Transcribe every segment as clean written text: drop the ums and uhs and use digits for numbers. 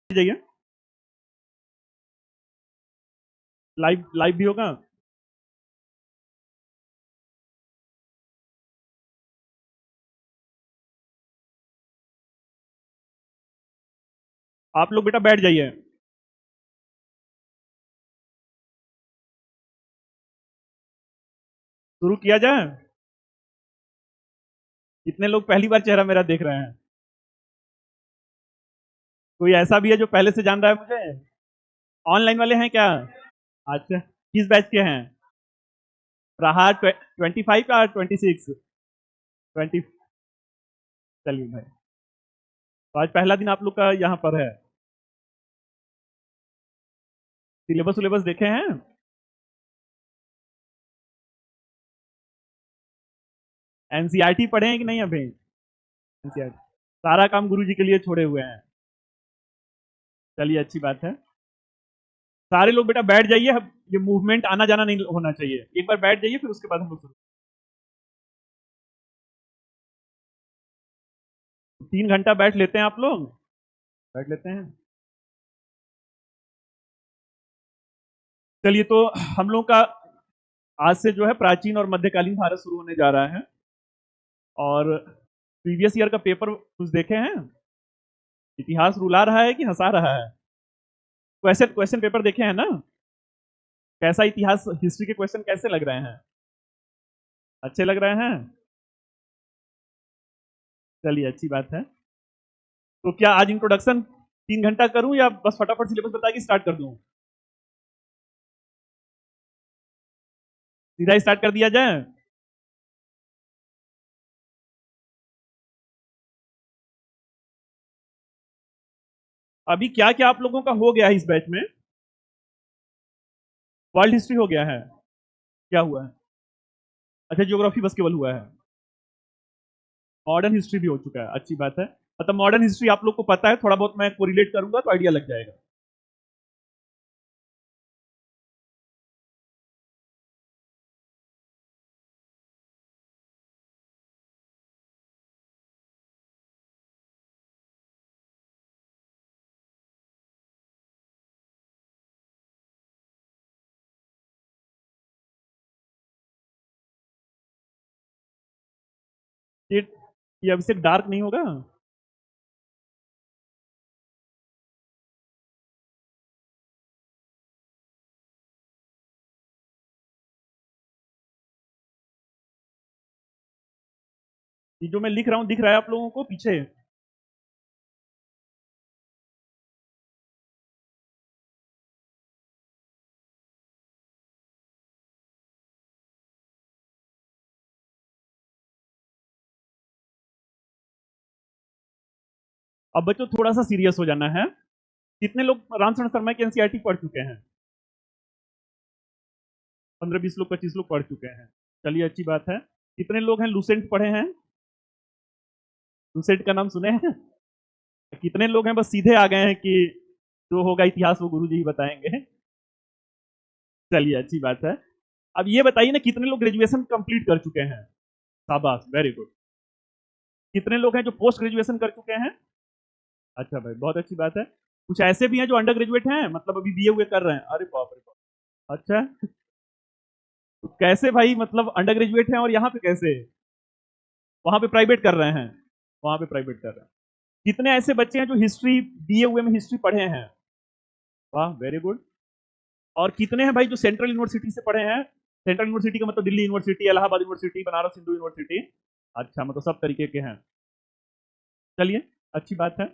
जाइए, live live भी होगा। आप लोग बेटा बैठ जाइए। शुरू किया जाए। कितने लोग पहली बार चेहरा मेरा देख रहे हैं? कोई ऐसा भी है जो पहले से जान रहा है मुझे? ऑनलाइन वाले हैं क्या? अच्छा, किस बैच के हैं? प्रहार 25 या 26? 20। चलिए भाई, तो आज पहला दिन आप लोग का यहाँ पर है। सिलेबस सिलेबस देखे हैं? एनसीईआरटी पढ़े हैं कि नहीं अभी? एनसीईआरटी सारा काम गुरु जी के लिए छोड़े हुए हैं। चलिए अच्छी बात है। सारे लोग बेटा बैठ जाइए। ये मूवमेंट आना जाना नहीं होना चाहिए। एक बार बैठ जाइए, फिर उसके बाद हम लोग शुरू। 3 घंटा बैठ लेते हैं आप लोग? बैठ लेते हैं। चलिए, तो हम लोग का आज से जो है प्राचीन और मध्यकालीन भारत शुरू होने जा रहा है। और प्रीवियस ईयर का पेपर कुछ देखे हैं? इतिहास रुला रहा है कि हंसा रहा है? क्वेश्चन क्वेश्चन पेपर देखे हैं ना? कैसा इतिहास हिस्ट्री के क्वेश्चन कैसे लग रहे हैं? अच्छे लग रहे हैं? चलिए अच्छी बात है। तो क्या आज इंट्रोडक्शन 3 घंटा करूं या बस फटाफट सिलेबस बता के स्टार्ट कर दूं? सीधा स्टार्ट कर दिया जाए? अभी क्या क्या आप लोगों का हो गया है इस बैच में? वर्ल्ड हिस्ट्री हो गया है? क्या हुआ है? अच्छा, ज्योग्राफी बस केवल हुआ है। मॉडर्न हिस्ट्री भी हो चुका है, अच्छी बात है। मतलब मॉडर्न हिस्ट्री आप लोग को पता है, थोड़ा बहुत मैं कोरिलेट करूंगा तो आइडिया लग जाएगा। ये ये अभी से डार्क नहीं होगा? ये जो मैं लिख रहा हूँ दिख रहा है आप लोगों को पीछे? अब बच्चों थोड़ा सा सीरियस हो जाना है। कितने लोग रामचंद्र शर्मा की एनसीईआरटी पढ़ चुके हैं? 15-20 लोग, 25 लोग पढ़ चुके हैं। चलिए अच्छी बात है। कितने लोग हैं लूसेंट पढ़े हैं? लूसेंट का नाम सुने हैं? कितने लोग हैं बस सीधे आ गए हैं कि जो होगा इतिहास वो गुरु जी ही बताएंगे? चलिए अच्छी बात है। अब ये बताइए ना, कितने लोग ग्रेजुएशन कंप्लीट कर चुके हैं? शाबाश, वेरी गुड। कितने लोग हैं जो पोस्ट ग्रेजुएशन कर चुके हैं? अच्छा भाई, बहुत अच्छी बात है। कुछ ऐसे भी हैं जो अंडर ग्रेजुएट हैं, मतलब अभी बीए हुए कर रहे हैं? अरे बाप रे बाप। अच्छा, तो कैसे भाई, मतलब अंडर ग्रेजुएट हैं और यहाँ पे कैसे? वहां पे प्राइवेट कर रहे हैं? वहां पे प्राइवेट कर रहे हैं। कितने ऐसे बच्चे हैं जो हिस्ट्री बीए हुए में हिस्ट्री पढ़े हैं? वाह, वेरी गुड। और कितने हैं भाई जो सेंट्रल यूनिवर्सिटी से पढ़े हैं? सेंट्रल यूनिवर्सिटी का मतलब Delhi university, Allahabad university, Banaras Hindu university. अच्छा, मतलब सब तरीके के हैं। चलिए अच्छी बात है।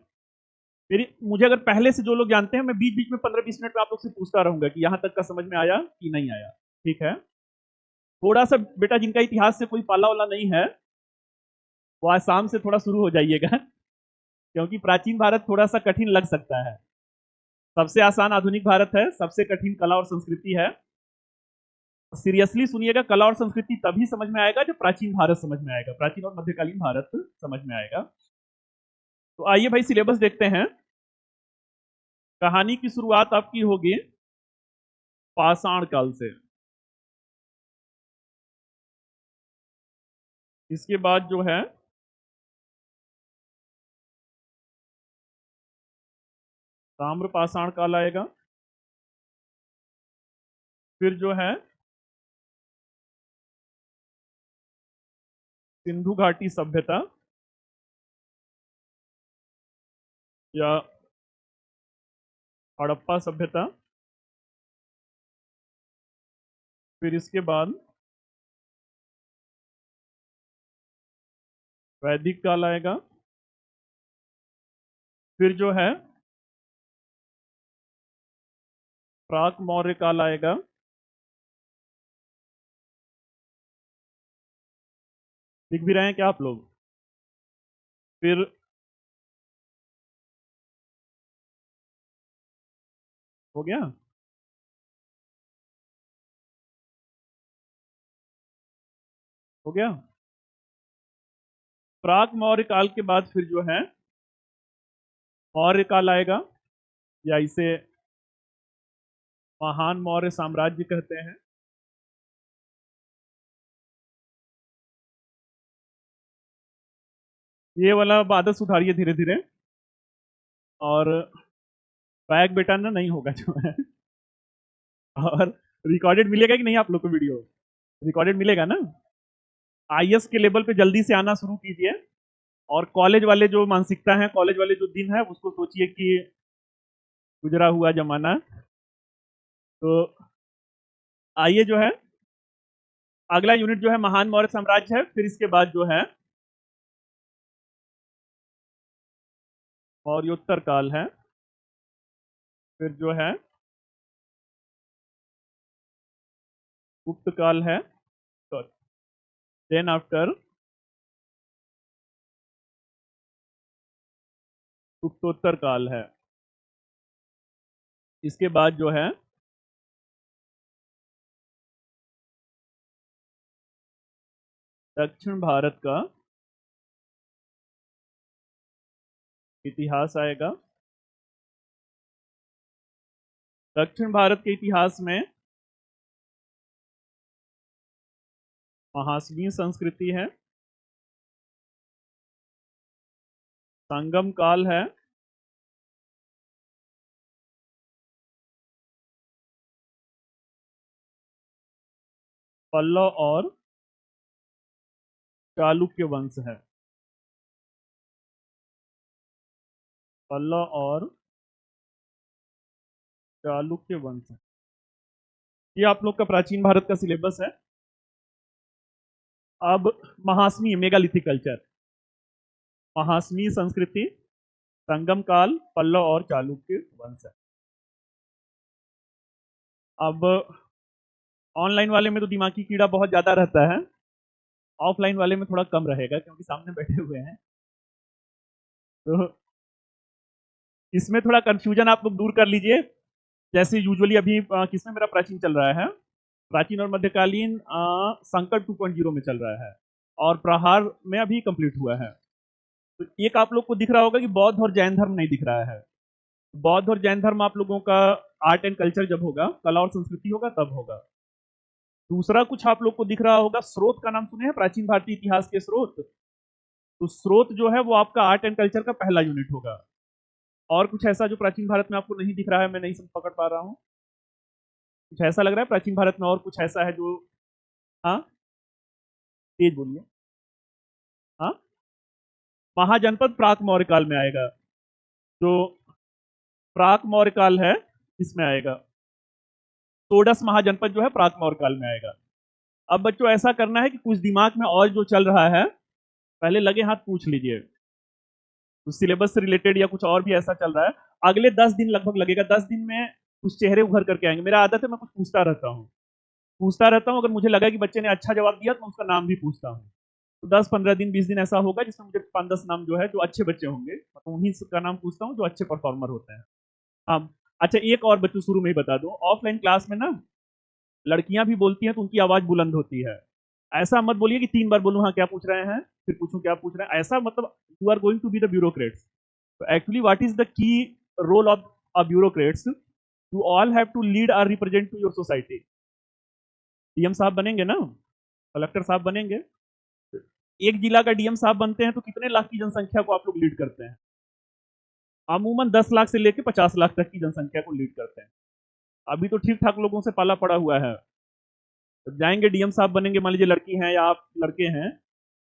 मेरी मुझे अगर पहले से जो लोग जानते हैं, मैं बीच बीच में 15-20 मिनट में आप लोग से पूछता रहूंगा कि यहाँ तक का समझ में आया कि नहीं आया। ठीक है? थोड़ा सा बेटा जिनका इतिहास से कोई पाला वाला नहीं है, वो आज शाम से थोड़ा शुरू हो जाइएगा। क्योंकि प्राचीन भारत थोड़ा सा कठिन लग सकता है। सबसे आसान आधुनिक भारत है, सबसे कठिन कला और संस्कृति है। सीरियसली सुनिएगा, कला और संस्कृति तभी समझ में आएगा जब प्राचीन भारत समझ में आएगा, प्राचीन और मध्यकालीन भारत समझ में आएगा। तो आइए भाई सिलेबस देखते हैं। कहानी की शुरुआत आपकी होगी पाषाण काल से। इसके बाद जो है, ताम्र पाषाण काल आएगा। फिर जो है सिंधु घाटी सभ्यता या हड़प्पा सभ्यता। फिर इसके बाद वैदिक काल आएगा। फिर जो है प्राक मौर्य काल आएगा। लिख भी रहे हैं क्या आप लोग? फिर हो गया? हो गया। प्राक मौर्य काल के बाद फिर जो है मौर्य काल आएगा, या इसे महान मौर्य साम्राज्य कहते हैं। ये वाला आदत सुधारिए धीरे धीरे। और बैग बेटा ना नहीं होगा जो है। और रिकॉर्डेड मिलेगा कि नहीं आप लोग को वीडियो? रिकॉर्डेड मिलेगा ना? आईएएस के लेवल पे जल्दी से आना शुरू कीजिए। और कॉलेज वाले जो मानसिकता है, कॉलेज वाले जो दिन है, उसको सोचिए कि गुजरा हुआ जमाना। तो आइए जो है अगला यूनिट जो है महान मौर्य साम्राज्य है। फिर इसके बाद जो है मौर्योत्तर काल है। फिर जो है गुप्त काल है। देन आफ्टर गुप्तोत्तर काल है। इसके बाद जो है दक्षिण भारत का इतिहास आएगा। दक्षिण भारत के इतिहास में महासवीय संस्कृति है, संगम काल है, पल्लव और चालुक्य वंश है। पल्लव और चालुक्य वंश है। ये आप लोग का प्राचीन भारत का सिलेबस है। अब महासवीय मेगालिथिक कल्चर, महासवीय संस्कृति, संगम काल, पल्लव और चालुक्य वंश है। अब ऑनलाइन वाले में तो दिमागी कीड़ा बहुत ज्यादा रहता है, ऑफलाइन वाले में थोड़ा कम रहेगा क्योंकि सामने बैठे हुए हैं। तो इसमें थोड़ा कंफ्यूजन आप लोग दूर कर लीजिए। जैसे यूजुअली अभी किसमें मेरा प्राचीन चल रहा है? प्राचीन और मध्यकालीन संकट 2.0 में चल रहा है, और प्रहार में अभी कंप्लीट हुआ है। तो एक आप लोग को दिख रहा होगा कि बौद्ध और जैन धर्म नहीं दिख रहा है। बौद्ध और जैन धर्म आप लोगों का आर्ट एंड कल्चर जब होगा, कला और संस्कृति होगा, तब होगा। दूसरा कुछ आप लोग को दिख रहा होगा, स्रोत का नाम सुने हैं? प्राचीन भारतीय इतिहास के स्रोत। तो स्रोत जो है वो आपका आर्ट एंड कल्चर का पहला यूनिट होगा। और कुछ ऐसा जो प्राचीन भारत में आपको नहीं दिख रहा है, मैं नहीं पकड़ पा रहा हूँ? कुछ ऐसा लग रहा है प्राचीन भारत में और कुछ ऐसा है जो? हाँ, तेज बोलिए। हाँ, महाजनपद प्राक मौर्य काल में आएगा। जो प्राक मौर्य काल है इसमें आएगा। षोडश महाजनपद जो है प्राक मौर्य काल में आएगा। अब बच्चों ऐसा करना है कि कुछ दिमाग में और जो चल रहा है पहले लगे हाथ पूछ लीजिए। कुछ सिलेबस से रिलेटेड या कुछ और भी ऐसा चल रहा है, अगले 10 दिन लगभग लगेगा। 10 दिन में कुछ चेहरे उभर करके आएंगे। मेरा आदत है मैं कुछ पूछता रहता हूँ। अगर मुझे लगा कि बच्चे ने अच्छा जवाब दिया तो मैं उसका नाम भी पूछता हूँ। तो 10-15 दिन 20 दिन ऐसा होगा जिसमें मुझे 5-10 नाम जो है जो अच्छे बच्चे होंगे, तो उन्हीं का नाम पूछता हूँ जो अच्छे परफॉर्मर होते हैं। हाँ। अच्छा, एक और बच्चों शुरू में ही बता दूं, ऑफलाइन क्लास में ना लड़कियां भी बोलती हैं तो उनकी आवाज बुलंद होती है। ऐसा मत बोलिए कि 3 बार बोलूं हाँ क्या पूछ रहे हैं, फिर पूछूं क्या पूछ रहे हैं। ऐसा मतलब you are going to be the bureaucrats. तो actually what is the key role of a bureaucrats? You all have to lead or represent to your society. DM साहब बनेंगे ना, कलेक्टर साहब बनेंगे। एक जिला का डीएम साहब बनते हैं तो कितने लाख की जनसंख्या को आप लोग लीड करते हैं? अमूमन 10 लाख से लेकर 50 लाख तक की जनसंख्या को लीड करते हैं। अभी तो ठीक ठाक लोगों से पाला पड़ा हुआ है। तो जाएंगे डीएम साहब बनेंगे, मान लीजिए लड़की हैं या आप लड़के हैं,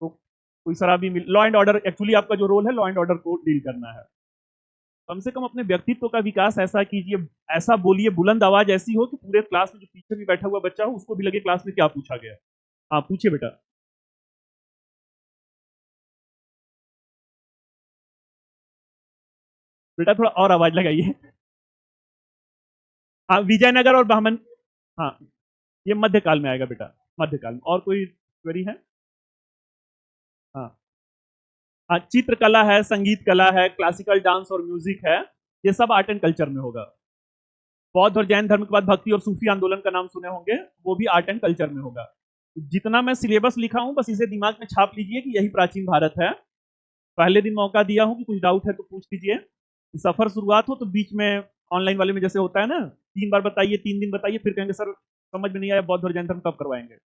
तो कोई शराबी लॉ एंड ऑर्डर, एक्चुअली आपका जो रोल है लॉ एंड ऑर्डर को डील करना है। कम से कम अपने व्यक्तित्व का विकास ऐसा कीजिए, ऐसा बोलिए, बुलंद आवाज ऐसी हो कि पूरे क्लास में जो पीछे भी बैठा हुआ बच्चा हो उसको भी लगे क्लास में क्या पूछा गया। हाँ पूछिए बेटा। बेटा थोड़ा और आवाज लगाइए। हाँ विजयनगर और ब्राह्मण। हाँ ये मध्यकाल में आएगा बेटा, मध्यकाल में। और कोई क्वेरी है? हाँ हाँ, चित्रकला है, संगीत कला है, क्लासिकल डांस और म्यूजिक है, ये सब आर्ट एंड कल्चर में होगा। बौद्ध और जैन धर्म के बाद भक्ति और सूफी आंदोलन का नाम सुने होंगे, वो भी आर्ट एंड कल्चर में होगा। जितना मैं सिलेबस लिखा हूं बस इसे दिमाग में छाप लीजिए कि यही प्राचीन भारत है। पहले दिन मौका दिया हूं कि कुछ डाउट है तो पूछ लीजिए। सफर शुरुआत हो तो बीच में ऑनलाइन वाले में जैसे होता है ना, 3 बार बताइए, 3 दिन बताइए, फिर कहेंगे सर समझ में नहीं आया बौद्ध और जैन धर्म कब करवाएंगे।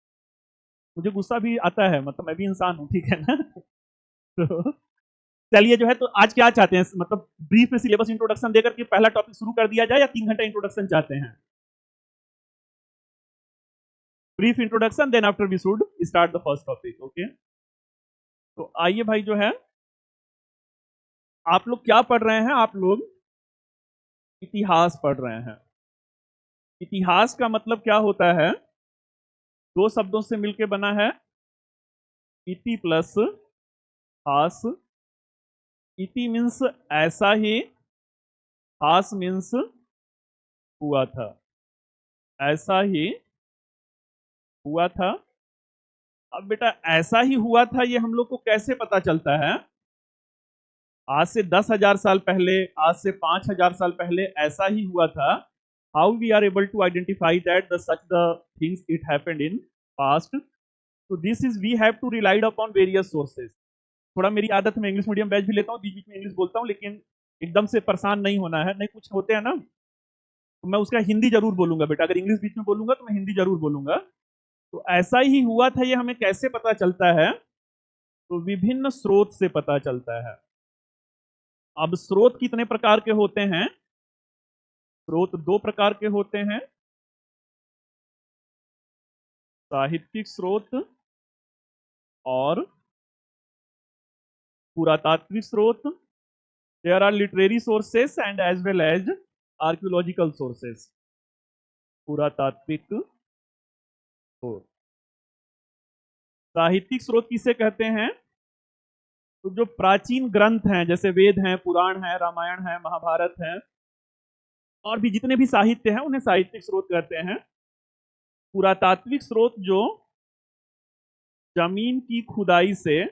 मुझे गुस्सा भी आता है, मतलब मैं भी इंसान हूँ, ठीक है ना। तो चलिए जो है, तो आज क्या चाहते हैं, मतलब ब्रीफ में सिलेबस इंट्रोडक्शन देकर के पहला टॉपिक शुरू कर दिया जाए या 3 घंटा इंट्रोडक्शन चाहते हैं? Brief introduction, then after we should start the first topic. Okay, तो आइए भाई जो है, आप लोग क्या पढ़ रहे हैं? आप लोग इतिहास पढ़ रहे हैं। इतिहास का मतलब क्या होता है? दो शब्दों से मिलकर बना है, इति प्लस हास। इति मीन्स ऐसा ही, हास मीन्स हुआ था। ऐसा ही हुआ था। अब बेटा ऐसा ही हुआ था ये हम लोग को कैसे पता चलता है? आज से 10,000 साल पहले, आज से 5,000 साल पहले ऐसा ही हुआ था। How we are able to identify that the such the things it happened in past? तो this is we have to relied upon various sources. थोड़ा मेरी आदत में इंग्लिश मीडियम बैच भी लेता हूँ, बीच बीच में इंग्लिश बोलता हूँ, लेकिन एकदम से परेशान नहीं होना है। नहीं कुछ होते हैं ना, तो मैं उसका हिंदी जरूर बोलूंगा बेटा, अगर इंग्लिश बीच में बोलूंगा तो मैं हिंदी जरूर बोलूंगा। तो ऐसा ही हुआ था ये हमें कैसे पता चलता है? तो विभिन्न स्रोत से पता चलता है। अब स्रोत कितने प्रकार के होते हैं? स्रोत 2 प्रकार के होते हैं, साहित्यिक स्रोत और पुरातात्विक स्रोत। There are literary sources and as well as archaeological sources. पुरातात्विक स्रोत। साहित्यिक स्रोत किसे कहते हैं? तो जो प्राचीन ग्रंथ हैं, जैसे वेद हैं, पुराण है, रामायण है, महाभारत है, और भी जितने भी साहित्य हैं उन्हें साहित्यिक स्रोत कहते हैं। पुरातात्विक स्रोत जो जमीन की खुदाई से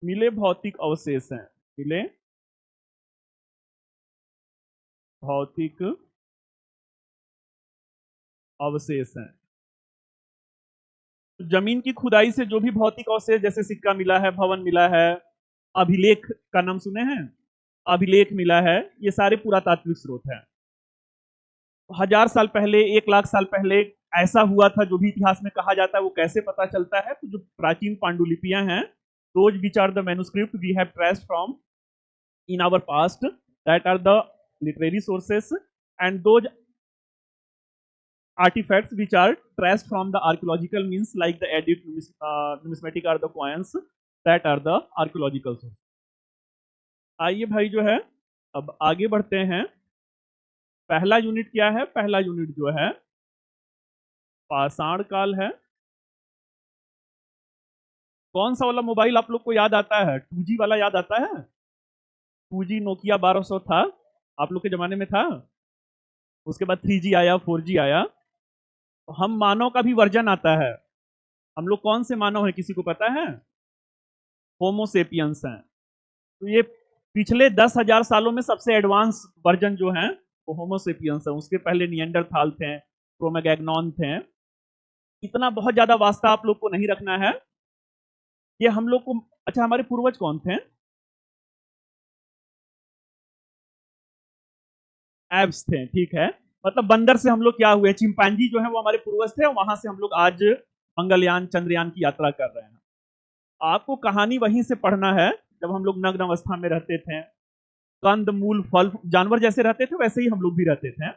मिले भौतिक अवशेष हैं। मिले भौतिक अवशेष हैं। तो जमीन की खुदाई से जो भी भौतिक अवशेष, जैसे सिक्का मिला है, भवन मिला है, अभिलेख का नाम सुने हैं, अभिलेख मिला है, ये सारे पुरातात्विक स्रोत हैं। 1,000 साल पहले, 1 लाख साल पहले ऐसा हुआ था जो भी इतिहास में कहा जाता है, वो कैसे पता चलता है? तो जो प्राचीन पांडुलिपियां हैं, those which are the manuscript we have traced from in our past, that are the literary sources, and those artifacts which are traced from the archaeological means like the edit, numismatic or the coins, that are the archaeological source। आइए भाई जो है, अब आगे बढ़ते हैं। पहला unit क्या है? पहला यूनिट जो है पाषाण काल है। कौन सा वाला मोबाइल आप लोग को याद आता है? 2G वाला याद आता है? 2G नोकिया 1200 था, आप लोग के जमाने में था। उसके बाद 3G आया, 4G आया। तो हम मानव का भी वर्जन आता है। हम लोग कौन से मानव हैं, किसी को पता है? होमोसेपियंस हैं। तो ये पिछले 10,000 सालों में सबसे एडवांस वर्जन जो है वो होमोसेपियंस है। उसके पहले नियंडरथाल थे, क्रोमैगनॉन थे। इतना बहुत ज्यादा वास्ता आप लोग को नहीं रखना है। ये हम लोग को, अच्छा हमारे पूर्वज कौन थे? एब्स थे, ठीक है। मतलब बंदर से हम लोग क्या हुए? चिंपांजी जो है वो हमारे पूर्वज थे, और वहां से हम लोग आज मंगलयान, चंद्रयान की यात्रा कर रहे हैं। आपको कहानी वहीं से पढ़ना है जब हम लोग नग्न अवस्था में रहते थे, कंद मूल फल जानवर जैसे रहते थे वैसे ही हम लोग भी रहते थे।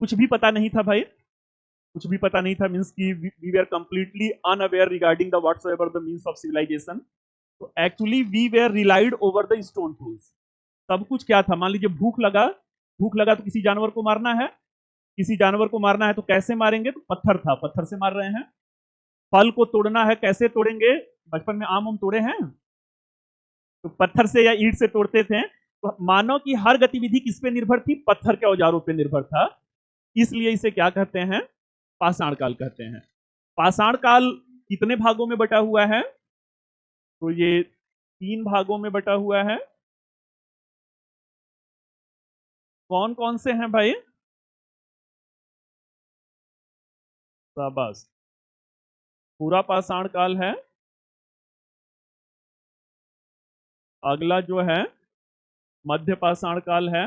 कुछ भी पता नहीं था भाई, कुछ भी पता नहीं था, मीन्स की we were completely unaware regarding the whatsoever the means of civilisation. तो actually we were relied over the stone tools. सब कुछ क्या था, मान लीजिए भूख लगा तो किसी जानवर को मारना है, किसी जानवर को मारना है तो कैसे मारेंगे, तो पत्थर था, पत्थर से मार रहे हैं। फल को तोड़ना है, कैसे तोड़ेंगे, बचपन में आम तोड़े हैं तो पत्थर से या ईंट से तोड़ते थे। तो मानव की हर गतिविधि किस पे निर्भर थी, पत्थर के औजारों पे निर्भर था। इसलिए इसे क्या कहते हैं, पाषाण काल कहते हैं। पाषाण काल कितने भागों में बटा हुआ है, तो ये 3 भागों में बटा हुआ है। कौन कौन से हैं भाई, शाबाश, पूरा पाषाण काल है, अगला जो है मध्य पाषाण काल है,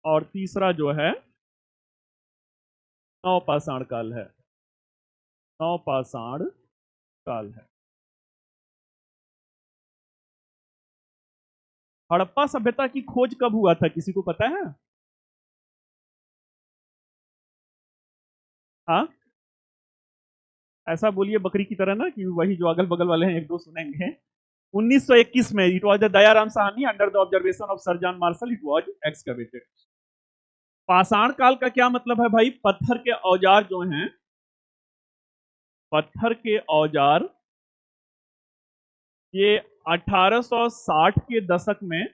और तीसरा जो है नवपाषाण काल है, नवपाषाण काल है। हड़प्पा सभ्यता की खोज कब हुआ था, किसी को पता है? हाँ, ऐसा बोलिए बकरी की तरह ना कि वही जो अगल बगल वाले हैं एक दो सुनेंगे। 1921 में it was the Dayaram Sahni under the observation of sir John Marshall it was excavated. पाषाण काल का क्या मतलब है भाई, पत्थर के औजार जो हैं, पत्थर के औजार, ये 1860 के दशक में,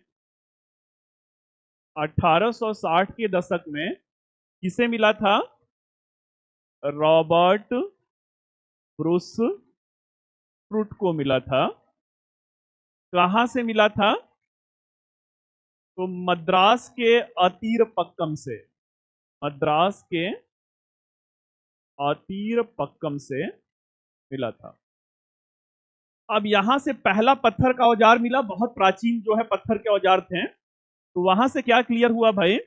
1860 के दशक में किसे मिला था, रॉबर्ट ब्रूस फ्रूट को मिला था। कहां से मिला था, तो मद्रास के अतीर पक्कम से, मद्रास के अतीर पक्कम से मिला था। अब यहां से पहला पत्थर का औजार मिला, बहुत प्राचीन जो है पत्थर के औजार थे। तो वहां से क्या क्लियर हुआ भाई,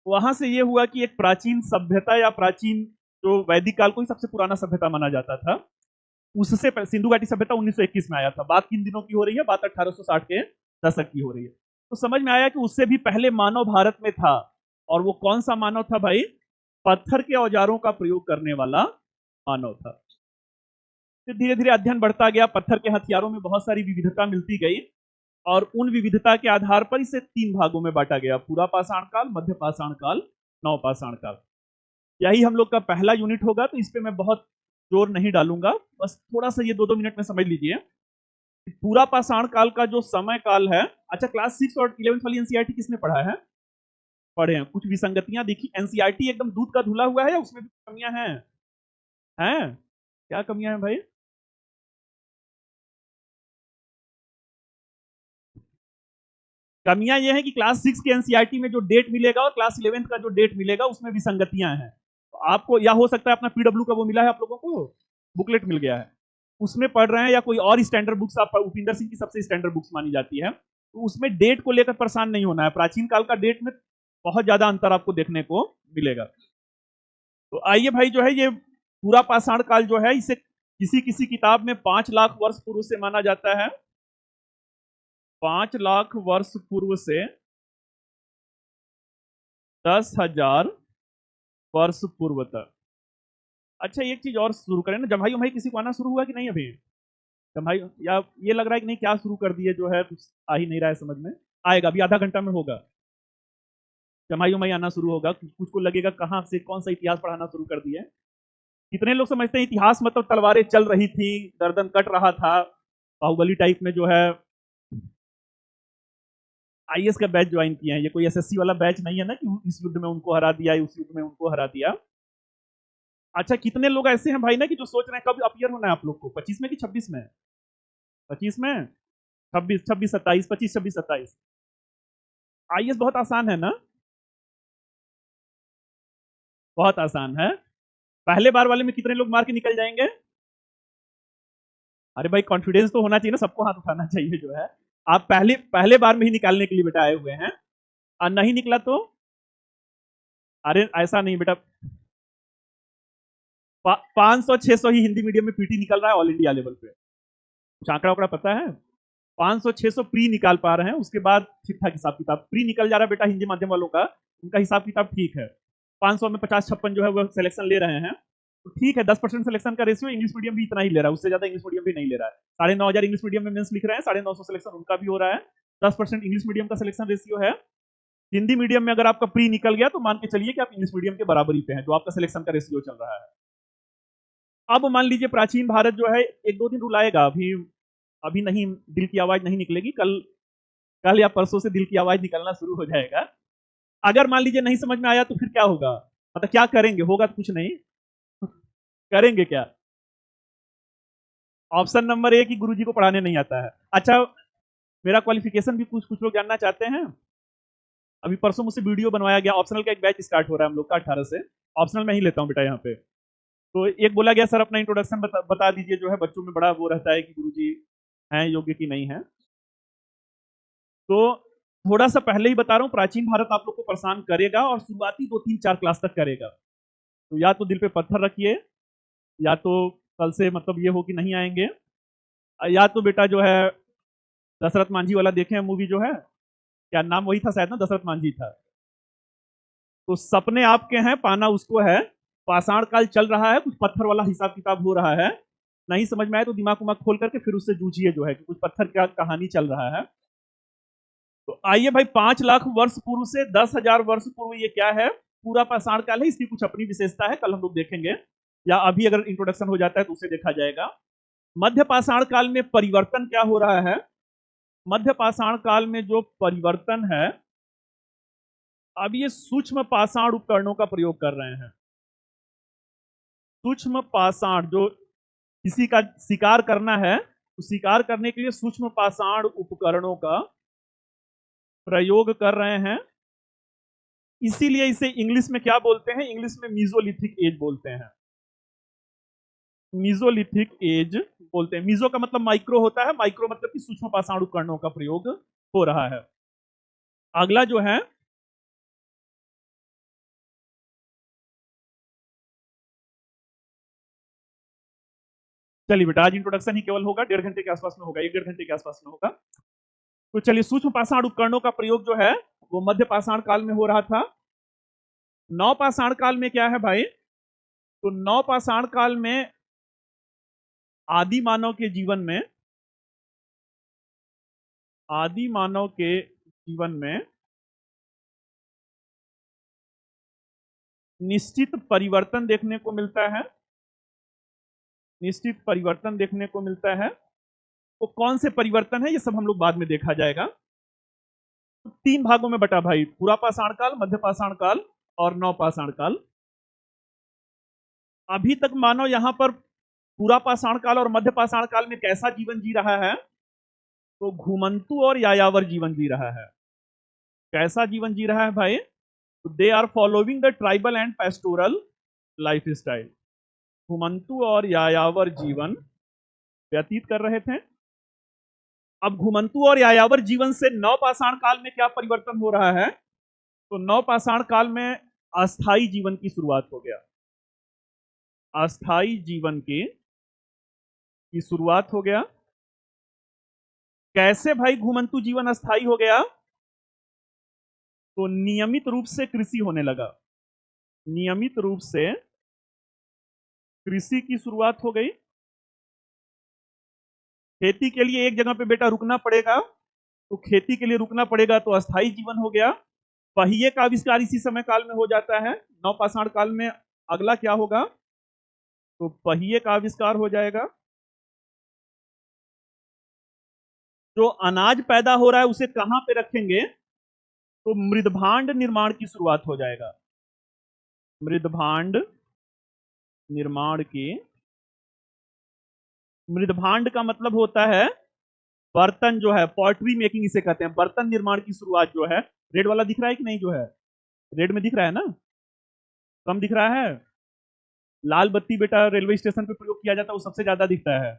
वहां से यह हुआ कि एक प्राचीन सभ्यता या प्राचीन जो वैदिक काल को ही सबसे पुराना सभ्यता माना जाता था, उससे सिंधु घाटी सभ्यता 1921 में आया था। बात किन दिनों की हो रही है, बात 1860 के दशक की हो रही है। तो समझ में आया कि उससे भी पहले मानव भारत में था। और वो कौन सा मानव था भाई, पत्थर के औजारों का प्रयोग करने वाला मानव था। फिर धीरे धीरे अध्ययन बढ़ता गया, पत्थर के हथियारों में बहुत सारी विविधता मिलती गई, और उन विविधता के आधार पर इसे 3 भागों में बांटा गया, पूरा पाषाण काल, मध्य पाषाण काल, नवपाषाण काल। यही हम लोग का पहला यूनिट होगा, तो इस पे मैं बहुत जोर नहीं डालूंगा, बस थोड़ा सा ये 2-2 मिनट में समझ लीजिए। पूरा पाषाण काल का जो समय काल है, अच्छा क्लास 6 और 11th वाली एनसीईआरटी किसने पढ़ा है, पढ़े हैं, कुछ विसंगतियां देखी, एनसीईआरटी एकदम दूध का धुला हुआ है या उसमें भी कमियां हैं, हैं क्या कमियां हैं भाई? कमियां ये है कि क्लास 6 के एनसीईआरटी में जो डेट मिलेगा और क्लास 11th का जो डेट मिलेगा उसमें विसंगतियां हैं। तो आपको या हो सकता है अपना पीडब्ल्यू का वो मिला है आप लोगों को, बुकलेट मिल गया है, उसमें पढ़ रहे हैं, या कोई और स्टैंडर्ड बुक्स, आप उपिंदर सिंह की सबसे स्टैंडर्ड बुक्स मानी जाती है, तो उसमें डेट को लेकर परेशान नहीं होना है। प्राचीन काल का डेट में बहुत ज्यादा अंतर आपको देखने को मिलेगा। तो आइए भाई, जो है ये पूरा पाषाण काल जो है, इसे किसी किसी किताब में 5 लाख वर्ष पूर्व से माना जाता है, 5 लाख वर्ष पूर्व से 10,000 वर्ष पूर्व तक। अच्छा एक चीज और शुरू करें ना, जम्हाई उम्हाई किसी को आना शुरू हुआ कि नहीं अभी, जम्हाई, या ये लग रहा है कि नहीं क्या शुरू कर दिए, जो है कुछ आ ही नहीं रहा है समझ में, आएगा अभी आधा घंटा में होगा, जम्हाई उम्हाई आना शुरू होगा। कुछ को लगेगा कहाँ से कौन सा इतिहास पढ़ाना शुरू कर दिए। कितने लोग समझते हैं इतिहास मतलब तलवारें चल रही थी, गर्दन कट रहा था, बाहुबली टाइप में जो है आईएएस का बैच ज्वाइन किए हैं, ये कोई एसएससी वाला बैच नहीं है ना कि इस युद्ध में उनको हरा दिया, उस युद्ध में उनको हरा दिया। अच्छा कितने लोग ऐसे हैं भाई ना कि जो सोच रहे हैं कब अपियर होना है आप लोग को, 25 में कि 26 में, 25 में, 26 26 27, 25 26 27। आईएएस बहुत आसान है ना, बहुत आसान है। पहले बार वाले में कितने लोग मार के निकल जाएंगे, अरे भाई कॉन्फिडेंस तो होना चाहिए ना, सबको हाथ उठाना चाहिए जो है। आप पहले पहले बार में ही निकालने के लिए बेटा आए हुए हैं, और नहीं निकला तो, अरे ऐसा नहीं बेटा, 500-600 ही हिंदी मीडियम में पीटी निकल रहा है ऑल इंडिया लेवल पे। कुछ आंकड़ा उकड़ा पता है? 500-600 प्री निकाल पा रहे हैं, उसके बाद ठीक ठाक हिसाब किताब प्री निकल जा रहा है बेटा हिंदी माध्यम वालों का, उनका हिसाब किताब ठीक है। 500 में 50-56 जो है वो सिलेक्शन ले रहे हैं, तो ठीक है। 10% सिलेक्शन का रेशियो इंग्लिश मीडियम भी इतना ही ले रहा है, उससे ज्यादा इंग्लिश मीडियम भी नहीं ले रहा है। 9,500 इंग्लिश मीडियम में मेंस लिख रहे हैं, 950 सिलेक्शन उनका भी हो रहा है। 10% इंग्लिश मीडियम का सिलेक्शन रेशियो है। हिंदी मीडियम में अगर आपका प्री निकल गया तो मान के चलिए कि आप इंग्लिश मीडियम के बराबरी पे हैं, जो आपका सिलेक्शन का रेशियो चल रहा है। अब मान लीजिए प्राचीन भारत जो है 1-2 दिन रुलाएगा, अभी अभी नहीं, दिल की आवाज नहीं निकलेगी, कल कल या परसों से दिल की आवाज निकलना शुरू हो जाएगा। अगर मान लीजिए नहीं समझ में आया तो फिर क्या होगा, मतलब क्या करेंगे? होगा तो कुछ नहीं, करेंगे क्या? ऑप्शन नंबर ए कि गुरुजी को पढ़ाने नहीं आता है। अच्छा, मेरा क्वालिफिकेशन भी कुछ कुछ लोग जानना चाहते हैं। अभी परसों मुझसे वीडियो बनवाया गया, ऑप्शनल का एक बैच स्टार्ट हो रहा है हम लोग का 18 से। ऑप्शनल में ही लेता हूँ बेटा यहाँ पे। तो एक बोला गया सर अपना इंट्रोडक्शन बता दीजिए, जो है बच्चों में बड़ा वो रहता है कि गुरुजी हैं योग्य कि नहीं है। तो थोड़ा सा पहले ही बता रहा हूँ, प्राचीन भारत आप लोग को परेशान करेगा और शुरुआती 2-3-4 क्लास तक करेगा। तो या तो दिल पे पत्थर रखिए, या तो कल से मतलब ये हो कि नहीं आएंगे, या तो बेटा जो है दशरथ मांझी वाला देखे हैं मूवी, जो है क्या नाम वही था शायद ना, दशरथ मांझी था। तो सपने आपके हैं, पाना उसको है, पाषाण काल चल रहा है, कुछ पत्थर वाला हिसाब किताब हो रहा है। नहीं समझ में आए तो दिमाग उमाग खोल करके फिर उससे जूझिए, जो है कि कुछ पत्थर का कहानी चल रहा है। तो आइए भाई, 5 लाख वर्ष पूर्व से 10,000 वर्ष पूर्व ये क्या है? पूरा पाषाण काल है, इसकी कुछ अपनी विशेषता है, कल हम लोग देखेंगे, या अभी अगर इंट्रोडक्शन हो जाता है तो उसे देखा जाएगा। मध्य पाषाण काल में परिवर्तन क्या हो रहा है? मध्य पाषाण काल में जो परिवर्तन है, अब ये सूक्ष्म पाषाण उपकरणों का प्रयोग कर रहे हैं। सूक्ष्म पाषाण, जो किसी का शिकार करना है तो शिकार करने के लिए सूक्ष्म पाषाण उपकरणों का प्रयोग कर रहे हैं। इसीलिए इसे इंग्लिश में क्या बोलते हैं? इंग्लिश में मीजोलिथिक एज बोलते हैं। मीजोलिथिक एज बोलते हैं। मीजो का मतलब माइक्रो होता है, माइक्रो मतलब कि सूक्ष्म पाषाण उपकरणों का प्रयोग हो रहा है। अगला जो है, चलिए बेटा आज इंट्रोडक्शन ही केवल होगा, 1.5 घंटे के आसपास में होगा, 1-1.5 घंटे के आसपास में होगा। तो चलिए, सूक्ष्म पाषाण उपकरणों का प्रयोग जो है वो मध्य पाषाण काल में हो रहा था। नव पाषाण काल में क्या है भाई? तो नव पाषाण काल में आदि मानव के जीवन में, आदि मानव के जीवन में निश्चित परिवर्तन देखने को मिलता है। निश्चित परिवर्तन देखने को मिलता है। तो कौन से परिवर्तन है ये सब हम लोग बाद में देखा जाएगा। तो 3 भागों में बटा भाई, पूरा पाषाण काल, मध्य पाषाण काल और नव पाषाण काल। अभी तक मानव यहां पर पूरा पाषाण काल और मध्य पाषाण काल में कैसा जीवन जी रहा है? तो घुमंतु और यायावर जीवन जी रहा है। कैसा जीवन जी रहा है भाई? तो they are following the tribal and pastoral life style. घुमंतु और यायावर जीवन व्यतीत कर रहे थे। अब घुमंतु और यायावर जीवन से नव पाषाण काल में क्या परिवर्तन हो रहा है? तो नव पाषाण काल में अस्थाई जीवन की शुरुआत हो गया। अस्थाई जीवन की शुरुआत हो गया। कैसे भाई घुमंतु जीवन अस्थाई हो गया? तो नियमित रूप से कृषि होने लगा। नियमित रूप से कृषि की शुरुआत हो गई। खेती के लिए एक जगह पे बेटा रुकना पड़ेगा, तो खेती के लिए रुकना पड़ेगा, तो अस्थाई जीवन हो गया। पहिए का आविष्कार इसी समय काल में हो जाता है। नव पाषाण काल में अगला क्या होगा? तो पहिए का आविष्कार हो जाएगा। जो अनाज पैदा हो रहा है उसे कहां पे रखेंगे? तो मृदभांड निर्माण की शुरुआत हो जाएगा। मृदभांड निर्माण की, मृदभांड का मतलब होता है बर्तन, जो है पॉटरी मेकिंग इसे कहते हैं। बर्तन निर्माण की शुरुआत जो है, रेड वाला दिख रहा है कि नहीं? जो है रेड में दिख रहा है ना, कम दिख रहा है। लाल बत्ती बेटा रेलवे स्टेशन पे प्रयोग किया जाता है, वो सबसे ज्यादा दिखता है।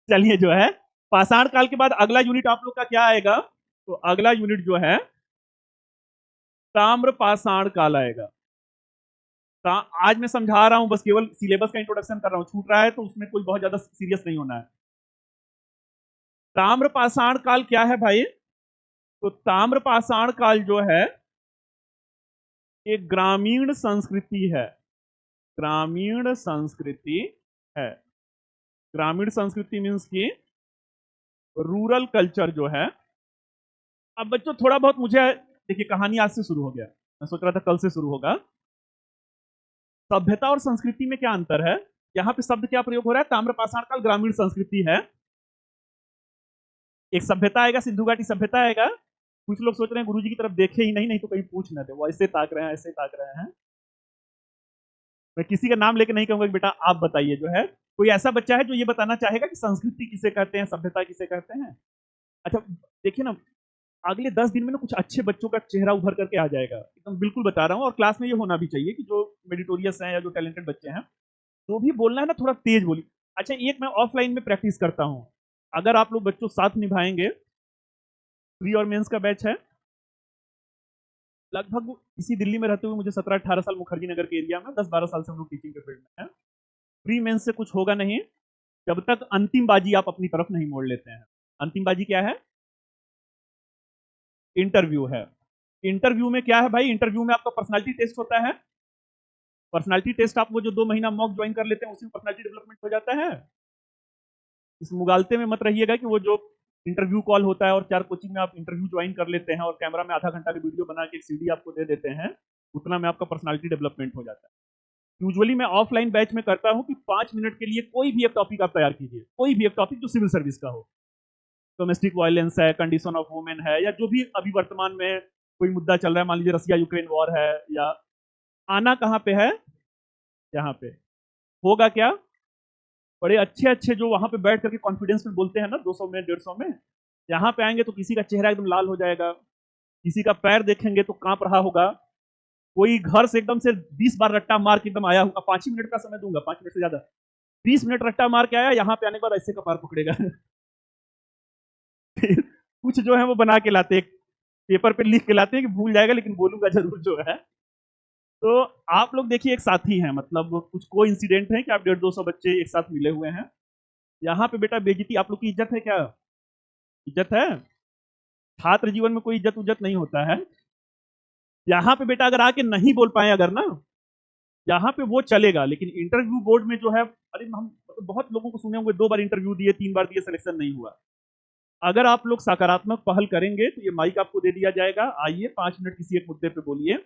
चलिए, जो है पाषाण काल के बाद अगला यूनिट आप लोग का क्या आएगा? तो अगला यूनिट जो है ताम्र पाषाण काल आएगा। आज मैं समझा रहा हूं, बस केवल सिलेबस का इंट्रोडक्शन कर रहा हूं, छूट रहा है तो उसमें कोई बहुत ज्यादा सीरियस नहीं होना है। ताम्र पाषाण काल क्या है भाई? तो ताम्र पाषाण काल जो है एक ग्रामीण संस्कृति है। ग्रामीण संस्कृति है। ग्रामीण संस्कृति मीन्स की रूरल कल्चर जो है। अब बच्चों थोड़ा बहुत मुझे देखिए, कहानी आज से शुरू हो गया, मैं सोच रहा था कल से शुरू होगा। सभ्यता और संस्कृति में क्या अंतर है? यहाँ पे शब्द क्या प्रयोग हो रहा है? ताम्रपाषाण काल ग्रामीण संस्कृति है। एक सभ्यता आएगा, सिंधु घाटी सभ्यता आएगा। कुछ लोग सोच रहे हैं गुरुजी की तरफ देखे ही नहीं, नहीं तो कहीं पूछ ना दे, वो ऐसे ताक रहे हैं, ऐसे ताक रहे हैं। मैं किसी का नाम लेके नहीं कहूंगा कि बेटा आप बताइए, जो है कोई ऐसा बच्चा है जो ये बताना चाहेगा कि संस्कृति किसे कहते हैं, सभ्यता किसे कहते हैं। अच्छा देखिए ना, अगले 10 दिन में ना कुछ अच्छे बच्चों का चेहरा उभर करके आ जाएगा, एकदम बिल्कुल बता रहा हूँ। और क्लास में ये होना भी चाहिए कि जो मेडिटोरियस हैं या जो टैलेंटेड बच्चे हैं, जो भी बोलना है ना थोड़ा तेज बोली। अच्छा एक मैं ऑफलाइन में प्रैक्टिस करता हूँ, अगर आप लोग बच्चों साथ निभाएंगे। प्री और मेंस का बैच है, लगभग इसी दिल्ली में रहते हुए मुझे 17-18 साल मुखर्जी नगर के एरिया में, 10-12 साल से हम लोग टीचिंग के फील्ड में हैं। प्री मेंस से कुछ होगा नहीं जब तक अंतिम बाजी आप अपनी तरफ नहीं मोड़ लेते हैं। अंतिम बाजी क्या है? इंटरव्यू है। इंटरव्यू में क्या है भाई? इंटरव्यू में आपका पर्सनालिटी टेस्ट होता है। पर्सनालिटी टेस्ट आप वो जो 2 महीना मॉक ज्वाइन कर लेते हैं, उसी में पर्सनालिटी डेवलपमेंट हो जाता है। इस मुगालते में मत रहिएगा कि वो जो इंटरव्यू कॉल होता है और 4 कोचिंग में आप इंटरव्यू ज्वाइन कर लेते हैं और कैमरा में आधा घंटा की वीडियो बना के एक सीडी आपको दे देते हैं, उतना में आपका पर्सनालिटी डेवलपमेंट हो जाता है। यूजुअली मैं ऑफलाइन बैच में करता हूं कि 5 मिनट के लिए कोई भी एक टॉपिक आप तैयार कीजिए, कोई भी एक टॉपिक जो सिविल सर्विस का हो। डोमेस्टिक वायलेंस है, कंडीशन ऑफ वुमेन है, या जो भी अभी वर्तमान में कोई मुद्दा चल रहा है, मान लीजिए रसिया यूक्रेन वॉर है, या आना कहाँ पे है, यहाँ पे होगा क्या? बड़े अच्छे अच्छे जो वहां पे बैठ करके कॉन्फिडेंस में बोलते हैं ना, 200 में 150 में, यहाँ पे आएंगे तो किसी का चेहरा एकदम लाल हो जाएगा, किसी का पैर देखेंगे तो कांप रहा होगा। कोई घर से एकदम से 20 बार रट्टा मार के एकदम आया होगा, 5 ही मिनट का समय दूंगा, 5 मिनट से ज्यादा, 20 मिनट रट्टा मार के आया, यहाँ पे आने के बाद ऐसे कपार पकड़ेगा। कुछ जो है वो बना के लाते हैं, पेपर पे लिख के लाते हैं कि भूल जाएगा लेकिन बोलूंगा जरूर, जो है। तो आप लोग देखिए एक साथी हैं, मतलब कुछ को इंसिडेंट है कि आप 150-200 बच्चे एक साथ मिले हुए हैं। यहाँ पे बेटा बेइज्जती, आप लोग की इज्जत है क्या? इज्जत है? छात्र जीवन में कोई इज्जत उज्जत नहीं होता है। यहाँ पे बेटा अगर आके नहीं बोल पाए अगर ना, यहाँ पे वो चलेगा, लेकिन इंटरव्यू बोर्ड में जो है, अरे हम मतलब बहुत लोगों को सुने होंगे 2 बार इंटरव्यू दिए, 3 बार दिए, सिलेक्शन नहीं हुआ। अगर आप लोग सकारात्मक पहल करेंगे तो ये माइक आपको दे दिया जाएगा, आइए 5 मिनट किसी एक मुद्दे पे बोलिए।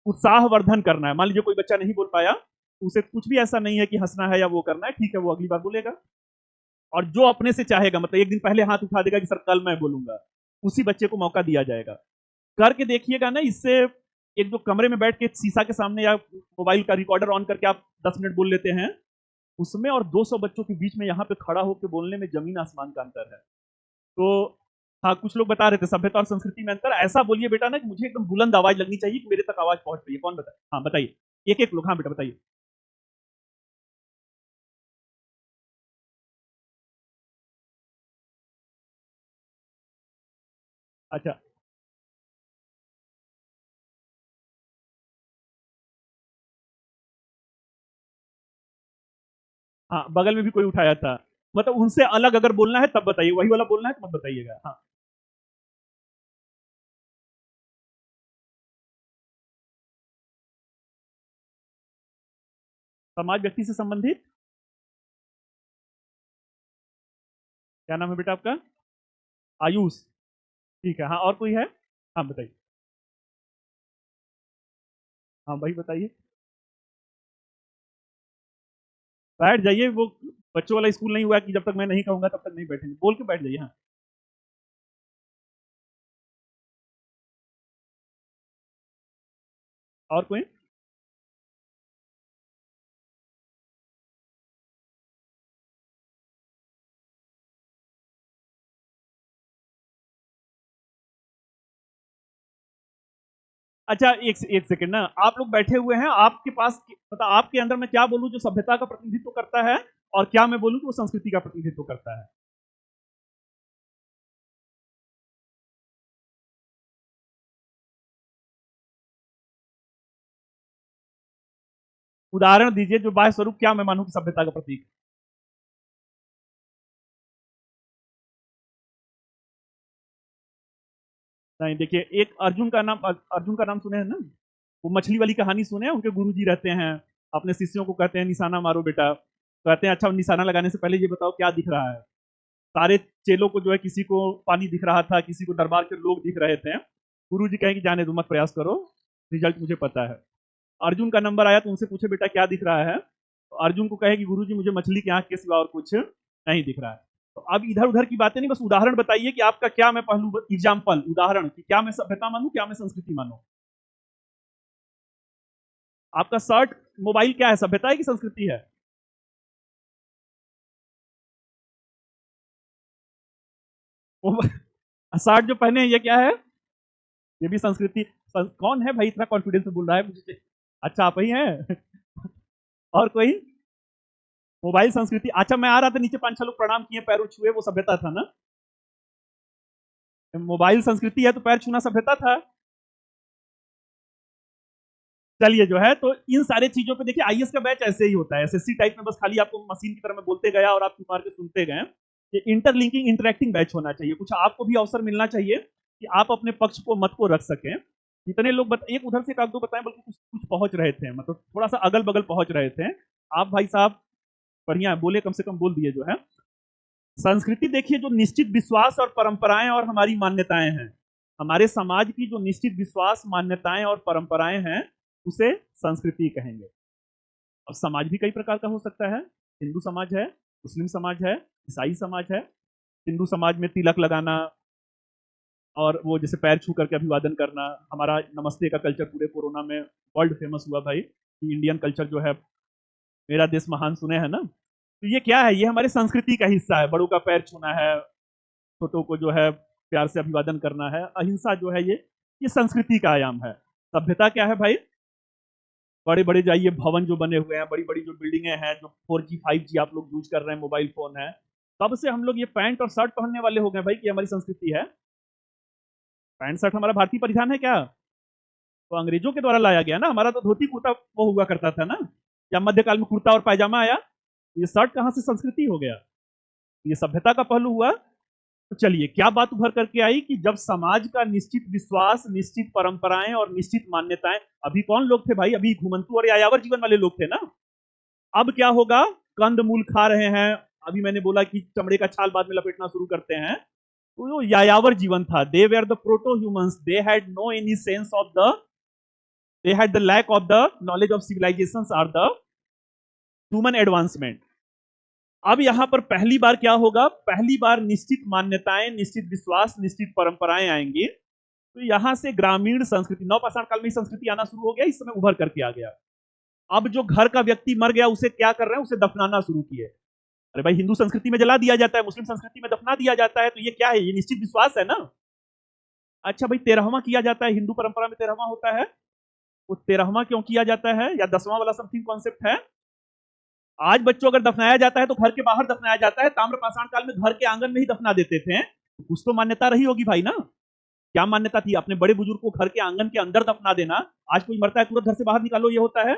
उत्साहवर्धन करना है, मान लीजिए कोई बच्चा नहीं बोल पाया तो उसे कुछ भी ऐसा नहीं है कि हंसना है या वो करना है, ठीक है वो अगली बार बोलेगा। और जो अपने से चाहेगा, मतलब एक दिन पहले हाथ उठा देगा कि सर कल मैं बोलूंगा, उसी बच्चे को मौका दिया जाएगा। करके देखिएगा ना, इससे एक जो कमरे में बैठ के शीशा के सामने या मोबाइल का रिकॉर्डर ऑन करके आप 10 मिनट बोल लेते हैं, उसमें और 200 बच्चों के बीच में यहाँ पे खड़ा होकर बोलने में जमीन आसमान का अंतर है। तो हाँ, कुछ लोग बता रहे थे सभ्यता और संस्कृति में अंतर, ऐसा बोलिए बेटा ना कि मुझे एकदम बुलंद आवाज लगनी चाहिए कि मेरे तक आवाज पहुंच रही है। कौन बताए? हाँ बताइए, एक एक लोग, हाँ बेटा बताइए। अच्छा, हाँ बगल में भी कोई उठाया था, मतलब उनसे अलग अगर बोलना है तब बताइए, वही वाला बोलना है तो मत बताइएगा। हाँ, समाज व्यक्ति से संबंधित। क्या नाम है बेटा आपका? आयुष। ठीक है, हाँ और कोई है? हाँ बताइए। हाँ भाई बताइए। बैठ जाइए, वो बच्चों वाला स्कूल नहीं हुआ कि जब तक मैं नहीं कहूंगा तब तक नहीं बैठेंगे, बोल के बैठ जाइए। हाँ, और कोई? अच्छा एक सेकंड ना, आप लोग बैठे हुए हैं, आपके पास मतलब आपके अंदर मैं क्या बोलूं जो सभ्यता का प्रतिनिधित्व करता है, और क्या मैं बोलूं कि वो संस्कृति का प्रतिनिधित्व करता है? उदाहरण दीजिए जो बाह्य स्वरूप क्या मैं मानूं कि सभ्यता का प्रतीक। नहीं, देखिए, एक अर्जुन का नाम सुने हैं ना? वो मछली वाली कहानी सुने हैं? उनके गुरुजी रहते हैं, अपने शिष्यों को कहते हैं निशाना मारो बेटा। कहते हैं अच्छा निशाना लगाने से पहले ये बताओ क्या दिख रहा है। सारे चेलों को जो है, किसी को पानी दिख रहा था, किसी को दरबार के लोग दिख रहे थे। गुरु जी कहें कि जाने दो, मत प्रयास करो, रिजल्ट मुझे पता है। अर्जुन का नंबर आया तो उनसे पूछे बेटा क्या दिख रहा है, तो अर्जुन को कहे कि गुरु जी मुझे मछली की आंख के सिवा और कुछ नहीं दिख रहा है। तो अब इधर उधर की बातें नहीं, बस उदाहरण बताइए कि आपका क्या मैं पहलू, एग्जाम्पल, उदाहरण कि क्या मैं सभ्यता मानूं, क्या मैं संस्कृति मानूं। आपका शर्ट, मोबाइल क्या है, सभ्यता है कि संस्कृति है? शर्ट जो पहने हैं ये क्या है? ये भी संस्कृति। कौन है भाई इतना कॉन्फिडेंस में बोल रहा है मुझे? अच्छा आप ही हैं। और कोई? मोबाइल संस्कृति। अच्छा, मैं आ रहा था नीचे, 5-6 लोग प्रणाम किए, पैरों छुए, वो सभ्यता था ना? मोबाइल संस्कृति है तो पैर छूना सभ्यता था। चलिए जो है, तो इन सारे चीजों पे देखिए, आईएएस का बैच ऐसे ही होता है, एसएससी टाइप में, बस खाली आपको मशीन की तरह मैं बोलते गया और आप मार के सुनते गए। ये इंटरलिंकिंग इंटरेक्टिंग बैच होना चाहिए, कुछ आपको भी अवसर मिलना चाहिए कि आप अपने पक्ष को, मत को रख सकें। जितने लोग एक उधर से एक दो बताएं, बल्कि कुछ कुछ पहुंच रहे थे, मतलब थोड़ा सा अगल बगल पहुंच रहे थे। आप भाई साहब बढ़िया बोले, कम से कम बोल दिए जो है। संस्कृति देखिए, जो निश्चित विश्वास और परंपराएं और हमारी मान्यताएं हैं, हमारे समाज की जो निश्चित विश्वास, मान्यताएं और परंपराएं हैं, उसे संस्कृति कहेंगे। अब समाज भी कई प्रकार का हो सकता है। हिंदू समाज है, मुस्लिम समाज है, ईसाई समाज है। हिंदू समाज में तिलक लगाना और वो जैसे पैर छू करके अभिवादन करना, हमारा नमस्ते का कल्चर पूरे कोरोना में वर्ल्ड फेमस हुआ भाई, कि इंडियन कल्चर जो है, मेरा देश महान, सुने हैं ना? तो ये क्या है? ये हमारे संस्कृति का हिस्सा है। बड़ों का पैर छूना है, छोटों को जो है प्यार से अभिवादन करना है, अहिंसा जो है, ये संस्कृति का आयाम है। सभ्यता क्या है भाई? बड़े बड़े जाइए भवन जो बने हुए हैं, बड़ी बड़ी जो बिल्डिंगे हैं, जो 4G 5G आप लोग यूज कर रहे हैं, मोबाइल फोन है, तब से हम लोग ये पैंट और शर्ट पहनने वाले हो गए भाई, कि हमारी संस्कृति है। पैंट शर्ट हमारा भारतीय परिधान है क्या? तो अंग्रेजों के द्वारा लाया गया ना। हमारा तो धोती कुर्ता वो हुआ करता था ना, या मध्यकाल में कुर्ता और पायजामा आया। तो ये शर्ट कहां से संस्कृति हो गया? ये सभ्यता का पहलू हुआ। तो चलिए, क्या बात उभर करके आई कि जब समाज का निश्चित विश्वास, निश्चित परंपराएं और निश्चित मान्यताएं, अभी कौन लोग थे भाई? अभी घुमंतु और यायावर जीवन वाले लोग थे ना। अब क्या होगा? कंद मूल खा रहे हैं। अभी मैंने बोला कि चमड़े का छाल बाद में लपेटना शुरू करते हैं। तो जो यायावर जीवन था, they were the proto humans, they had no any sense of the, they had the lack of the knowledge of civilizations are the human advancement. अब यहां पर पहली बार क्या होगा? पहली बार निश्चित मान्यताएं, निश्चित विश्वास, निश्चित परंपराएं आएंगी। तो यहां से ग्रामीण संस्कृति, नवपाषाण काल में संस्कृति आना शुरू हो गया, इस समय उभर करके आ गया। अब जो घर का व्यक्ति मर गया, उसे क्या कर रहे हैं? उसे दफनाना शुरू किए। अरे भाई, हिंदू संस्कृति में जला दिया जाता है, मुस्लिम संस्कृति में दफना दिया जाता है, तो ये क्या है? ये निश्चित विश्वास है ना। अच्छा भाई, 13वां किया जाता है, हिंदू परंपरा में 13वां होता है। वो 13वां क्यों किया जाता है, या 10वां वाला समथिंग कॉन्सेप्ट है? आज बच्चों अगर दफनाया जाता है तो घर के बाहर दफनाया जाता है, ताम्रपाषाण काल में घर के आंगन में ही दफना देते थे। तो कुछ तो मान्यता रही होगी भाई ना। क्या मान्यता थी? अपने बड़े बुजुर्ग को घर के आंगन के अंदर दफना देना। आज कोई मरता है तुरंत घर से बाहर निकालो, ये होता है।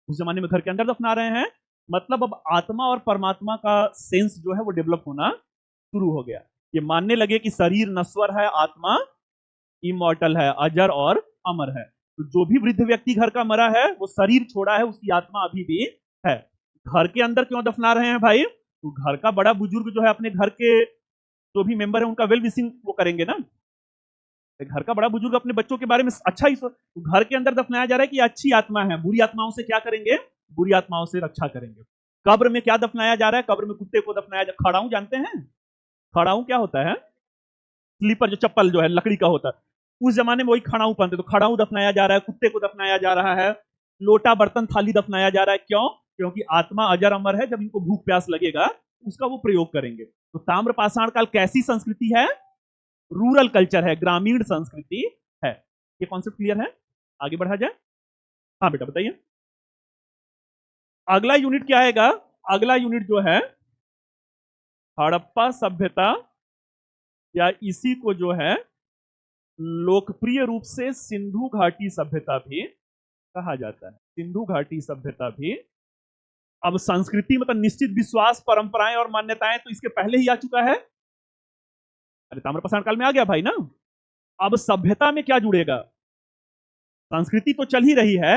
उस जमाने में घर के अंदर दफना रहे हैं। मतलब अब आत्मा और परमात्मा का सेंस जो है वो डेवलप होना शुरू हो गया। ये मानने लगे कि शरीर नश्वर है, आत्मा इमॉर्टल है, अजर और अमर है। तो जो भी वृद्ध व्यक्ति घर का मरा है, वो शरीर छोड़ा है, उसकी आत्मा अभी भी है। घर के अंदर क्यों दफना रहे हैं भाई? तो घर का बड़ा बुजुर्ग जो है, अपने घर के जो भी मेंबर है, उनका वेल विशिंग वो करेंगे ना। घर का बड़ा बुजुर्ग अपने बच्चों के बारे में अच्छा ही तो घर के अंदर दफनाया जा रहा है कि अच्छी आत्मा है, बुरी आत्माओं से क्या करेंगे? बुरी आत्माओं से रक्षा करेंगे। कब्र में क्या दफनाया जा रहा है? कब्र में कुत्ते को दफनाया जा, खड़ाऊ जानते हैं? खड़ाऊ क्या होता है? स्लीपर, जो चप्पल जो है लकड़ी का होता है, उस जमाने में वही खड़ाऊ पहनते। तो खड़ाऊ दफनाया जा रहा है, कुत्ते को दफनाया जा रहा है, लोटा बर्तन थाली दफनाया जा रहा है। क्यों? क्योंकि आत्मा अजर अमर है, जब इनको भूख प्यास लगेगा उसका वो प्रयोग करेंगे। तो ताम्रपाषाण काल कैसी संस्कृति है? रूरल कल्चर है, ग्रामीण संस्कृति है। ये कॉन्सेप्ट क्लियर है? आगे बढ़ा जाए। हाँ बेटा बताइए। अगला यूनिट क्या आएगा? अगला यूनिट जो है हड़प्पा सभ्यता, या इसी को जो है लोकप्रिय रूप से सिंधु घाटी सभ्यता भी कहा जाता है। सिंधु घाटी सभ्यता भी, अब संस्कृति मतलब निश्चित विश्वास, परंपराएं और मान्यताएं तो इसके पहले ही आ चुका है। अरे ताम्रपाषाण काल में आ गया भाई ना। अब सभ्यता में क्या जुड़ेगा? संस्कृति तो चल ही रही है,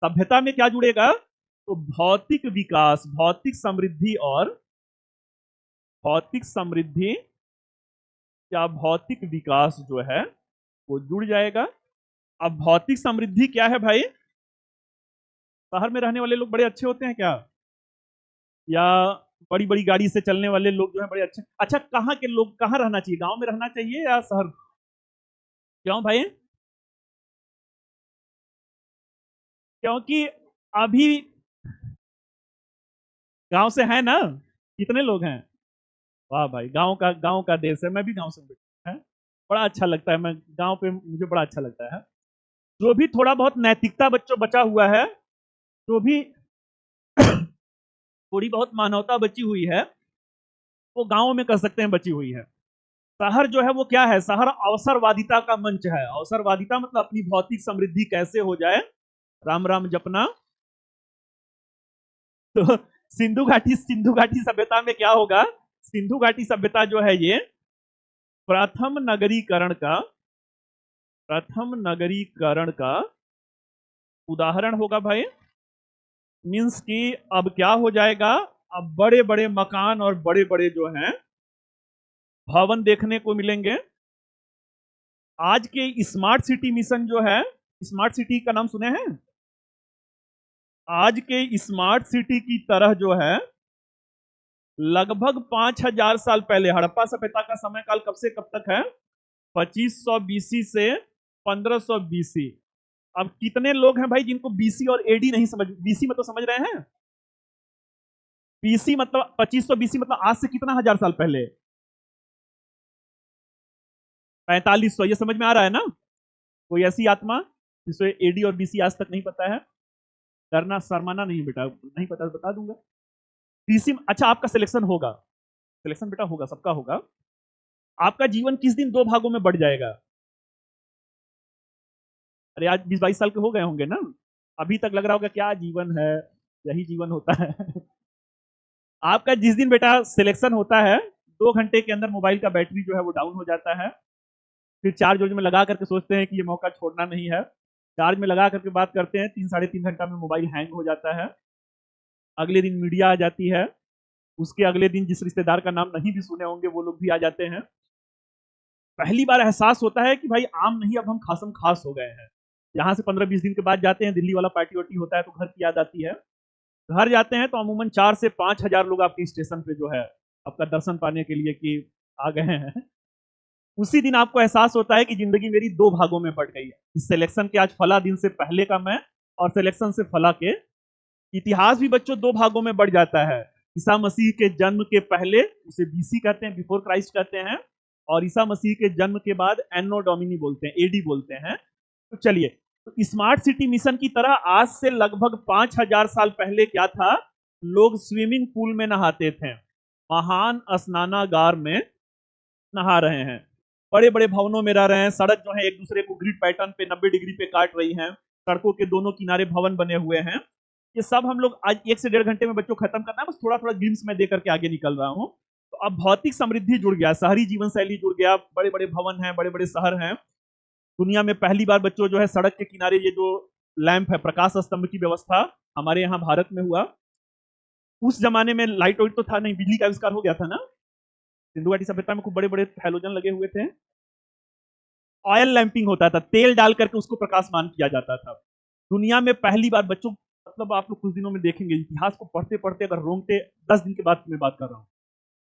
सभ्यता में क्या जुड़ेगा? तो भौतिक विकास, भौतिक समृद्धि और भौतिक समृद्धि या भौतिक विकास जो है वो जुड़ जाएगा। अब भौतिक समृद्धि क्या है भाई? शहर में रहने वाले लोग बड़े अच्छे होते हैं क्या? या बड़ी बड़ी गाड़ी से चलने वाले लोग जो है बड़े अच्छे? अच्छा, कहाँ के लोग कहाँ रहना चाहिए? गांव में रहना चाहिए या शहर? क्यों भाई? क्योंकि अभी गांव से है ना। कितने लोग हैं? वाह भाई, गांव का देश है। मैं भी गांव से हूँ, है। बड़ा अच्छा लगता है, मैं गांव पे मुझे बड़ा अच्छा लगता है। जो भी थोड़ा बहुत नैतिकता बच्चों बचा हुआ है, जो भी थोड़ी बहुत मानवता बची हुई है, वो गांव में कर सकते हैं, बची हुई है। शहर जो है वो क्या है? शहर अवसरवादिता का मंच है। अवसरवादिता मतलब अपनी भौतिक समृद्धि कैसे हो जाए, राम राम जपना। तो सिंधु घाटी सभ्यता में क्या होगा? सिंधु घाटी सभ्यता जो है ये प्रथम नगरीकरण का प्रथम नगरीकरण का उदाहरण होगा भाई। मीन्स कि अब क्या हो जाएगा? अब बड़े बड़े मकान और बड़े बड़े जो हैं भवन देखने को मिलेंगे। आज के स्मार्ट सिटी मिशन जो है, स्मार्ट सिटी का नाम सुने हैं? आज के स्मार्ट सिटी की तरह जो है लगभग 5,000 साल पहले, हड़प्पा सभ्यता का समय काल कब से कब तक है? 2500 बीसी से 1500 बीसी। अब कितने लोग हैं भाई जिनको बीसी और एडी नहीं समझ? बीसी मतलब समझ रहे हैं? बीसी मतलब 2500 बीसी मतलब आज से कितना हजार साल पहले? 4500। ये समझ में आ रहा है ना? कोई ऐसी आत्मा जिसे एडी और बीसी आज तक नहीं पता है? डरना शर्माना नहीं बेटा, नहीं पता तो बता दूंगा। बीसी, अच्छा आपका सिलेक्शन होगा, सिलेक्शन बेटा होगा, सबका होगा। आपका जीवन किस दिन दो भागों में बढ़ जाएगा? अरे आज 20-22 साल के हो गए होंगे ना। अभी तक लग रहा होगा क्या जीवन है, यही जीवन होता है। आपका जिस दिन बेटा सिलेक्शन होता है, 2 घंटे के अंदर मोबाइल का बैटरी जो है वो डाउन हो जाता है। फिर चार्ज में लगा करके सोचते हैं कि ये मौका छोड़ना नहीं है। चार्ज में लगा करके बात करते हैं, 3-3.5 घंटा में मोबाइल हैंग हो जाता है। अगले दिन मीडिया आ जाती है। उसके अगले दिन जिस रिश्तेदार का नाम नहीं भी सुने होंगे वो लोग भी आ जाते हैं। पहली बार एहसास होता है कि भाई आम नहीं, अब हम खासम खास हो गए हैं। यहाँ से 15-20 दिन के बाद जाते हैं, दिल्ली वाला पार्टी वार्टी होता है तो घर की याद आती है। घर जाते हैं तो अमूमन 4 से 5 हजार लोग आपके स्टेशन पे जो है आपका दर्शन पाने के लिए कि आ गए हैं। उसी दिन आपको एहसास होता है कि जिंदगी मेरी दो भागों में बट गई है। इस सिलेक्शन के आज फला दिन से पहले का मैं, और सिलेक्शन से फला के इतिहास भी बच्चों दो भागों में बढ़ जाता है। ईसा मसीह के जन्म के पहले उसे बीसी कहते हैं, बिफोर क्राइस्ट कहते हैं, और ईसा मसीह के जन्म के बाद एनो डोमिनी बोलते हैं, एडी बोलते हैं। तो चलिए, तो स्मार्ट सिटी मिशन की तरह आज से लगभग 5,000 साल पहले क्या था? लोग स्विमिंग पूल में नहाते थे, महान स्नानागार में नहा रहे हैं, बड़े बड़े भवनों में रह रहे हैं। सड़क जो है एक दूसरे को ग्रिड पैटर्न पे 90 डिग्री पे काट रही है। सड़कों के दोनों किनारे भवन बने हुए हैं। ये सब हम लोग आज 1 से 1.5 घंटे में बच्चों खत्म करना है, बस थोड़ा थोड़ा ग्लिम्स में देकर के आगे निकल रहा हूँ। तो अब भौतिक समृद्धि जुड़ गया, शहरी जीवन शैली जुड़ गया, बड़े बड़े भवन हैं, बड़े बड़े शहर हैं। दुनिया में पहली बार बच्चों जो है सड़क के किनारे ये जो लैंप है, प्रकाश स्तंभ की व्यवस्था हमारे यहाँ भारत में हुआ। उस जमाने में लाइट वाइट तो था नहीं, बिजली का आविष्कार हो गया था ना। सिंधु घाटी सभ्यता में खूब बड़े बड़े हैलोजन लगे हुए थे। ऑयल लैंपिंग होता था, तेल डाल करके उसको प्रकाशमान किया जाता था। दुनिया में पहली बार बच्चों, मतलब आप लोग कुछ दिनों में देखेंगे इतिहास को पढ़ते पढ़ते, अगर रोंगटे 10 दिन के बाद मैं बात कर रहा हूँ,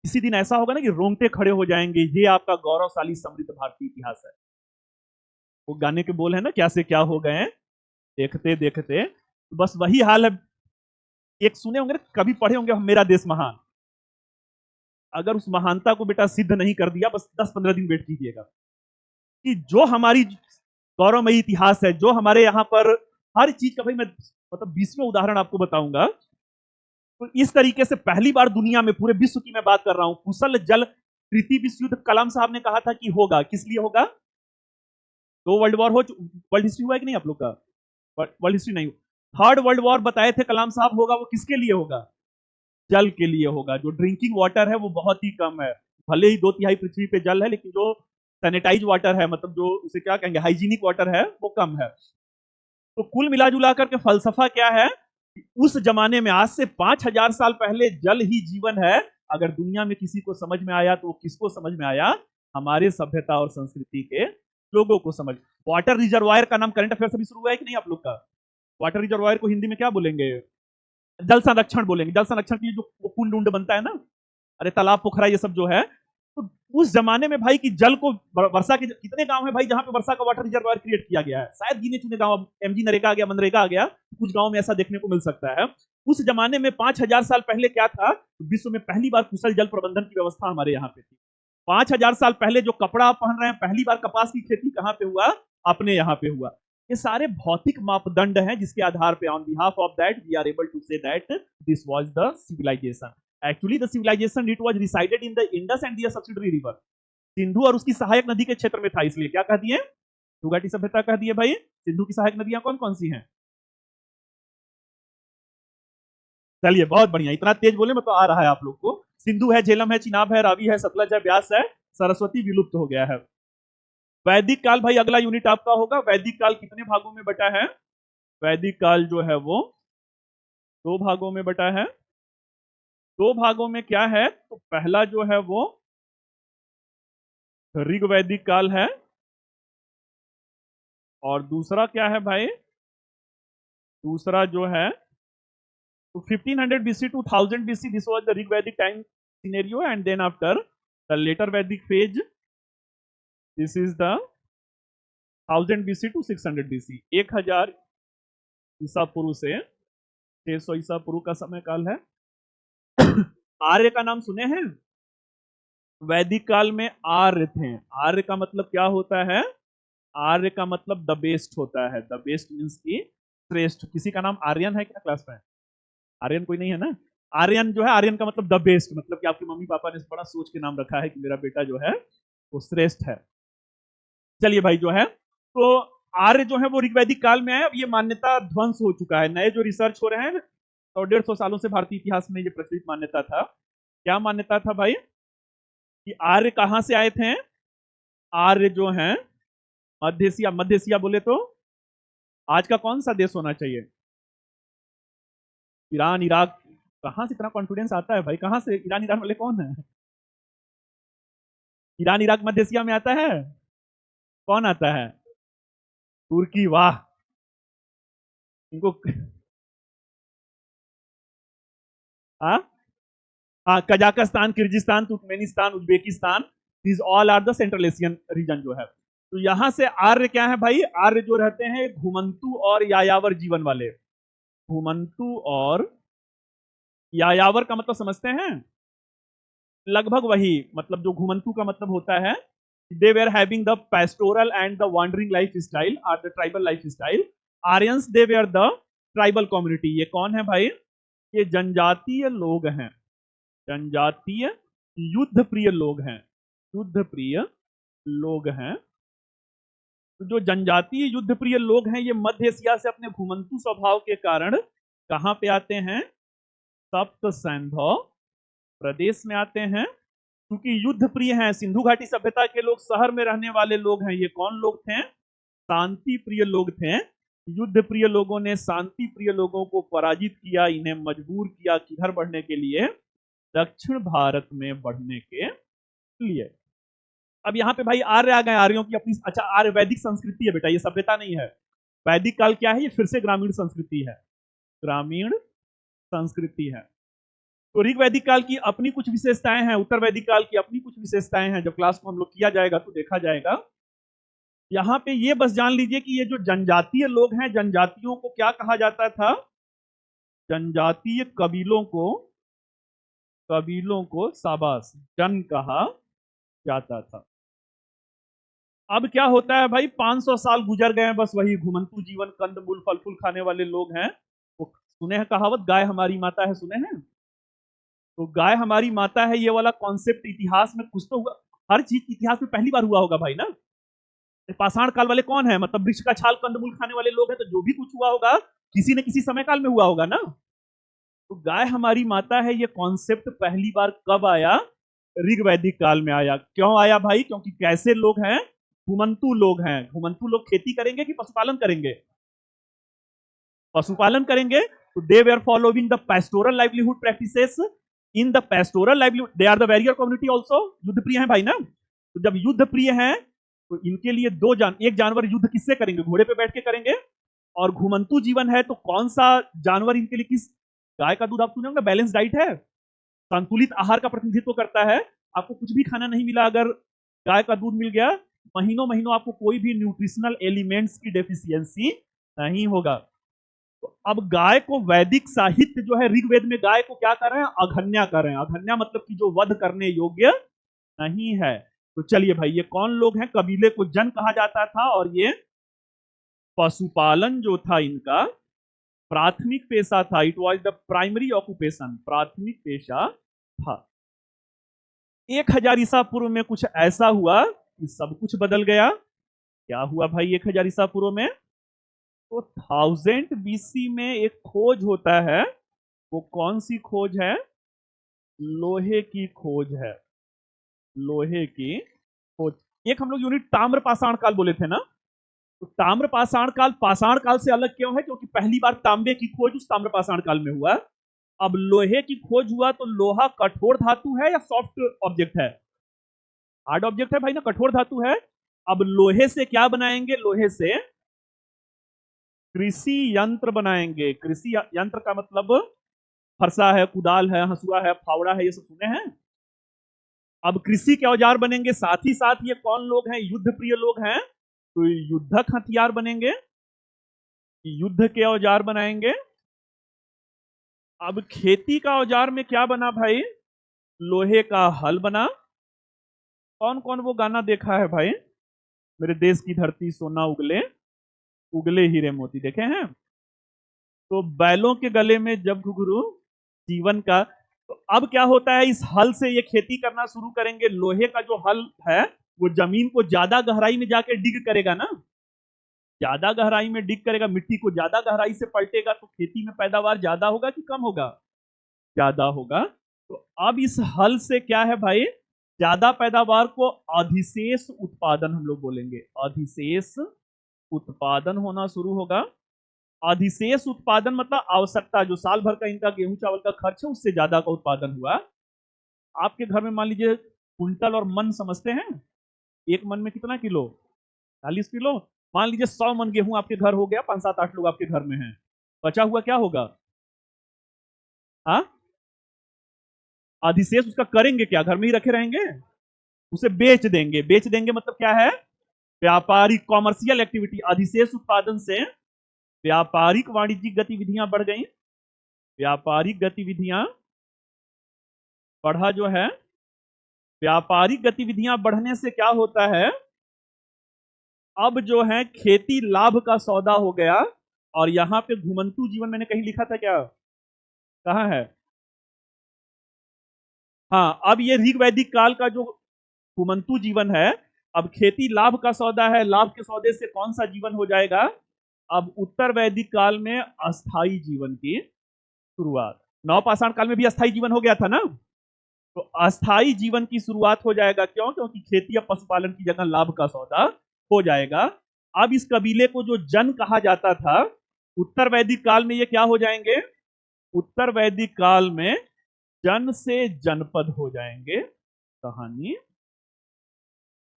इसी दिन ऐसा होगा ना कि रोंगटे खड़े हो जाएंगे। ये आपका गौरवशाली समृद्ध भारतीय इतिहास है। वो गाने के बोल है ना, क्या से क्या हो गए देखते देखते। तो बस वही हाल है। एक सुने होंगे, कभी पढ़े होंगे, मेरा देश महान। अगर उस महानता को बेटा सिद्ध नहीं कर दिया, बस 10-15 दिन वेट कीजिएगा कि जो हमारी गौरवमयी इतिहास है, जो हमारे यहाँ पर हर चीज का, भाई मैं मतलब 20वें उदाहरण आपको बताऊंगा। तो इस तरीके से पहली बार दुनिया में, पूरे विश्व की मैं बात कर रहा हूं, कुशल जल तृतीय विश्व युद्ध कलाम साहब ने कहा था कि होगा। किस लिए होगा? 2 वर्ल्ड वॉर हो, वर्ल्ड हिस्ट्री हुआ है कि नहीं आप लोग का? वर्ल्ड हिस्ट्री नहीं। थर्ड वर्ल्ड वॉर बताए थे कलाम साहब होगा, वो किसके लिए होगा? जल के लिए होगा। जो ड्रिंकिंग वाटर है वो बहुत ही कम है, भले ही 2/3 पृथ्वी पे जल है, लेकिन जो सैनिटाइज वाटर है, मतलब जो उसे क्या कहेंगे, हाइजीनिक वाटर है, वो कम है। तो कुल मिला जुला करके फलसफा क्या है? उस जमाने में, आज से 5,000 साल पहले, जल ही जीवन है। अगर दुनिया में किसी को समझ में आया तो वो किसको समझ में आया? हमारे सभ्यता और संस्कृति के लोगों को समझ। वाटर रिजर्वायर का नाम करंट अफेयर अभी शुरू हुआ है कि नहीं आप लोग का? वाटर रिजर्वायर को हिंदी में क्या बोलेंगे? जल संरक्षण बोलेंगे। जल संरक्षण के लिए जो कुंड उंड बनता है ना, अरे तालाब पोखरा ये सब जो है, तो उस जमाने में भाई कि जल को वर्षा के कितने गांव है भाई जहां पे वर्षा का वाटर रिजर्वायर क्रिएट किया गया है? शायद गिने चुने गांव, एमजी नरेगा आ गया, मनरेगा आ गया, कुछ गांव में ऐसा देखने को मिल सकता है। उस जमाने में 5,000 साल पहले क्या था? विश्व में पहली बार कुशल जल प्रबंधन की व्यवस्था हमारे यहाँ पे थी। 5,000 साल पहले जो कपड़ा आप पहन रहे हैं, पहली बार कपास की खेती कहां पे हुआ? अपने यहाँ पे हुआ। ये सारे भौतिक मापदंड हैं जिसके आधार पे on behalf of that we are able to say that this was the civilization. Actually the civilization it was resided in the Indus and their subsidiary river. Sindhu और उसकी सहायक नदी के क्षेत्र में था, इसलिए क्या कह दिए? सुघाटी सभ्यता कह दिए भाई। सिंधु की सहायक नदियां कौन कौन सी हैं? चलिए बहुत बढ़िया, इतना तेज बोले मैं तो आ रहा है आप लोग को। सिंधु है, झेलम है, चिनाब है, रावी है, सतलज है, ब्यास है, सरस्वती विलुप्त हो गया है। वैदिक काल भाई अगला यूनिट आपका होगा। वैदिक काल कितने भागों में बटा है? वैदिक काल जो है वो 2 भागों में बटा है। 2 भागों में क्या है? तो पहला जो है वो ऋग वैदिक काल है, और दूसरा क्या है भाई? दूसरा जो है तो 1500 BC to 1000 BC, this was the Rig Vedic time scenario, and then after the later Vedic phase, this is the 1000 BC to 600 BC, 1000 ईसा पूर्व से 600 ईसा पूर्व का समय काल है। आर्य का नाम सुने हैं? वैदिक काल में आर्य थे। आर्य का मतलब क्या होता है? आर्य का मतलब द बेस्ट होता है। द बेस्ट मीन्स की श्रेष्ठ। किसी का नाम आर्यन है क्या क्लास में? आर्यन कोई नहीं है ना? आर्यन जो है, आर्यन का मतलब द बेस्ट, मतलब कि आपके मम्मी पापा ने बड़ा सोच के नाम रखा है कि मेरा बेटा जो है वो श्रेष्ठ है। चलिए भाई जो है, तो आर्य जो है वो ऋग्वैदिक काल में आए। अब ये मान्यता ध्वंस हो चुका है। नए जो रिसर्च हो रहे हैं, 100-150 सालों से भारतीय इतिहास में ये प्रचलित मान्यता था। क्या मान्यता था भाई? कि आर्य कहां से आए थे? आर्य जो है मध्य एशिया। मध्य एशिया बोले तो आज का कौन सा देश होना चाहिए? Iran, Iraq. कहां से इतना कॉन्फिडेंस आता है भाई? कहां से? ईरान इराक वाले कौन है? ईरान इराक मध्य एशिया में आता है? कौन आता है? तुर्की। वाह, इनको हाँ हाँ, Kazakhstan, Kyrgyzstan, Turkmenistan, Uzbekistan, this all are the central Asian region जो है। तो यहां से आर्य क्या है भाई? आर्य जो रहते हैं घुमंतु और यायावर जीवन वाले। घुमंतु और यायावर का मतलब समझते हैं? लगभग वही, मतलब जो घुमंतु का मतलब होता है, they were having the pastoral and the wandering lifestyle or the tribal lifestyle. Aryans they were the tribal community. ये कौन है भाई? ये जनजातीय लोग हैं। जनजातीय युद्ध प्रिय लोग हैं। युद्ध प्रिय लोग हैं। तो जो जनजातीय युद्ध प्रिय लोग हैं, ये मध्य एशिया से अपने घुमंतु स्वभाव के कारण कहां पे आते हैं? सप्त सैंधव प्रदेश में आते हैं। क्योंकि युद्ध प्रिय हैं, सिंधु घाटी सभ्यता के लोग शहर में रहने वाले लोग हैं। ये कौन लोग थे? शांति प्रिय लोग थे। युद्ध प्रिय लोगों ने शांति प्रिय लोगों को पराजित किया, इन्हें मजबूर किया किधर बढ़ने के लिए? दक्षिण भारत में बढ़ने के लिए। अब यहाँ पे भाई आर्य आ गए। आर्यों की अपनी, अच्छा आर्य वैदिक संस्कृति है बेटा, ये सभ्यता नहीं है। वैदिक काल क्या है? ये फिर से ग्रामीण संस्कृति है। ग्रामीण संस्कृति है। तो ऋग वैदिक काल की अपनी कुछ विशेषताएं हैं, उत्तर वैदिक काल की अपनी कुछ विशेषताएं हैं। जब क्लास को हम लोग किया जाएगा तो देखा जाएगा। यहां पे ये बस जान लीजिए कि ये जो जनजातीय लोग हैं, जनजातियों को क्या कहा जाता था? जनजातीय कबीलों को शाबाश जन कहा जाता था। अब क्या होता है भाई? 500 साल गुजर गए हैं, बस वही घुमंतु जीवन, कंदमूल फल फूल खाने वाले लोग हैं। वो सुने हैं कहावत, गाय हमारी माता है, सुने हैं? तो गाय हमारी माता है, ये वाला कॉन्सेप्ट इतिहास में कुछ तो हुआ। हर चीज इतिहास में पहली बार हुआ होगा भाई ना। पाषाण काल वाले कौन है? मतलब वृक्ष का छाल कंदमूल खाने वाले लोग हैं। तो जो भी कुछ हुआ होगा किसी न किसी समय काल में हुआ होगा ना। तो गाय हमारी माता है, ये कॉन्सेप्ट पहली बार कब आया? ऋग वैदिक काल में आया। क्यों आया भाई? क्योंकि कैसे लोग हैं? घुमंतु लोग हैं। घुमंतु लोग खेती करेंगे कि पशुपालन करेंगे? पशुपालन करेंगे। तो they were following the pastoral livelihood practices. In the pastoral livelihood they are the warrior community also. युद्ध प्रिय है भाई ना। तो जब युद्ध प्रिय है तो इनके लिए एक जानवर युद्ध किससे करेंगे? घोड़े पे बैठ के करेंगे। और घुमंतु जीवन है तो कौन सा जानवर इनके लिए किस? गाय का दूध आप सुने होंगे, बैलेंस डाइट है, संतुलित आहार का प्रतिनिधित्व करता है। आपको कुछ भी खाना नहीं मिला, अगर गाय का दूध मिल गया, महीनों महीनों आपको कोई भी न्यूट्रिशनल एलिमेंट्स की डेफिशिएंसी नहीं होगा। तो अब गाय को वैदिक साहित्य जो है, ऋग्वेद में गाय को क्या कर रहे हैं? अघन्या कर रहे हैं। अघन्या मतलब कि जो वध करने योग्य नहीं है। तो चलिए भाई, ये कौन लोग हैं? कबीले को जन कहा जाता था, और ये पशुपालन जो था इनका प्राथमिक पेशा था। It was the primary occupation, प्राथमिक पेशा था। 1000 ईसा पूर्व में कुछ ऐसा हुआ कि सब कुछ बदल गया। क्या हुआ भाई 1000 ईसा पूर्व में? तो 1000 बीसी में एक खोज होता है। वो कौन सी खोज है? लोहे की खोज है। लोहे की खोज। एक हम लोग यूनिट ताम्र पाषाण काल बोले थे ना। तो ताम्र पाषाण काल से अलग क्यों है? क्योंकि पहली बार तांबे की खोज उस ताम्र पाषाण काल में हुआ। अब लोहे की खोज हुआ तो लोहा कठोर धातु है या सॉफ्ट ऑब्जेक्ट है? हार्ड ऑब्जेक्ट है भाई ना, कठोर धातु है। अब लोहे से क्या बनाएंगे? लोहे से कृषि यंत्र बनाएंगे। कृषि यंत्र का मतलब फरसा है, कुदाल है, हंसुआ है, फावड़ा है, ये सब सुने हैं। अब कृषि के औजार बनेंगे। साथ ही साथ ये कौन लोग हैं? युद्ध प्रिय लोग हैं, तो युद्धक हथियार बनेंगे, युद्ध के औजार बनाएंगे। अब खेती का औजार में क्या बना भाई? लोहे का हल बना। कौन कौन वो गाना देखा है भाई? मेरे देश की धरती सोना उगले, उगले हीरे मोती, देखे हैं? तो बैलों के गले में जब घुघरू जीवन का। तो अब क्या होता है? इस हल से ये खेती करना शुरू करेंगे। लोहे का जो हल है वो जमीन को ज्यादा गहराई में जाके डिग करेगा ना, ज्यादा गहराई में डिग करेगा, मिट्टी को ज्यादा गहराई से पलटेगा। तो खेती में पैदावार ज्यादा होगा कि कम होगा? ज्यादा होगा। तो अब इस हल से क्या है भाई? ज्यादा पैदावार को अधिशेष उत्पादन हम लोग बोलेंगे। अधिशेष उत्पादन होना शुरू होगा। अधिशेष उत्पादन मतलब आवश्यकता, जो साल भर का इनका गेहूं चावल का खर्च है उससे ज्यादा का उत्पादन हुआ। आपके घर में मान लीजिए कुंटल और मन समझते हैं, एक मन में कितना किलो? 40 किलो। मान लीजिए 100 मन गेहूं आपके घर हो गया, 5 7 8 लोग आपके घर में हैं, बचा हुआ क्या होगा? हाँ, अधिशेष उसका करेंगे क्या? घर में ही रखे रहेंगे? उसे बेच देंगे। बेच देंगे मतलब क्या है? व्यापारिक, कॉमर्शियल एक्टिविटी। अधिशेष उत्पादन से व्यापारिक वाणिज्यिक गतिविधियां बढ़ गई। व्यापारिक गतिविधियां बढ़ा जो है, व्यापारिक गतिविधियां बढ़ने से क्या होता है? अब जो है खेती लाभ का सौदा हो गया। और यहां पे घुमंतु जीवन मैंने कहीं लिखा था क्या? कहां है? हाँ, अब ये ऋग वैदिक काल का जो घुमंतु जीवन है, अब खेती लाभ का सौदा है। लाभ के सौदे से कौन सा जीवन हो जाएगा? अब उत्तर वैदिक काल में अस्थाई जीवन की शुरुआत। नवपाषाण काल में भी अस्थाई जीवन हो गया था ना। तो अस्थाई जीवन की शुरुआत हो जाएगा। क्यों? क्योंकि खेती या पशुपालन की जगह लाभ का सौदा हो जाएगा। अब इस कबीले को जो जन कहा जाता था, उत्तर वैदिक काल में ये क्या हो जाएंगे? उत्तर वैदिक काल में जन से जनपद हो जाएंगे। कहानी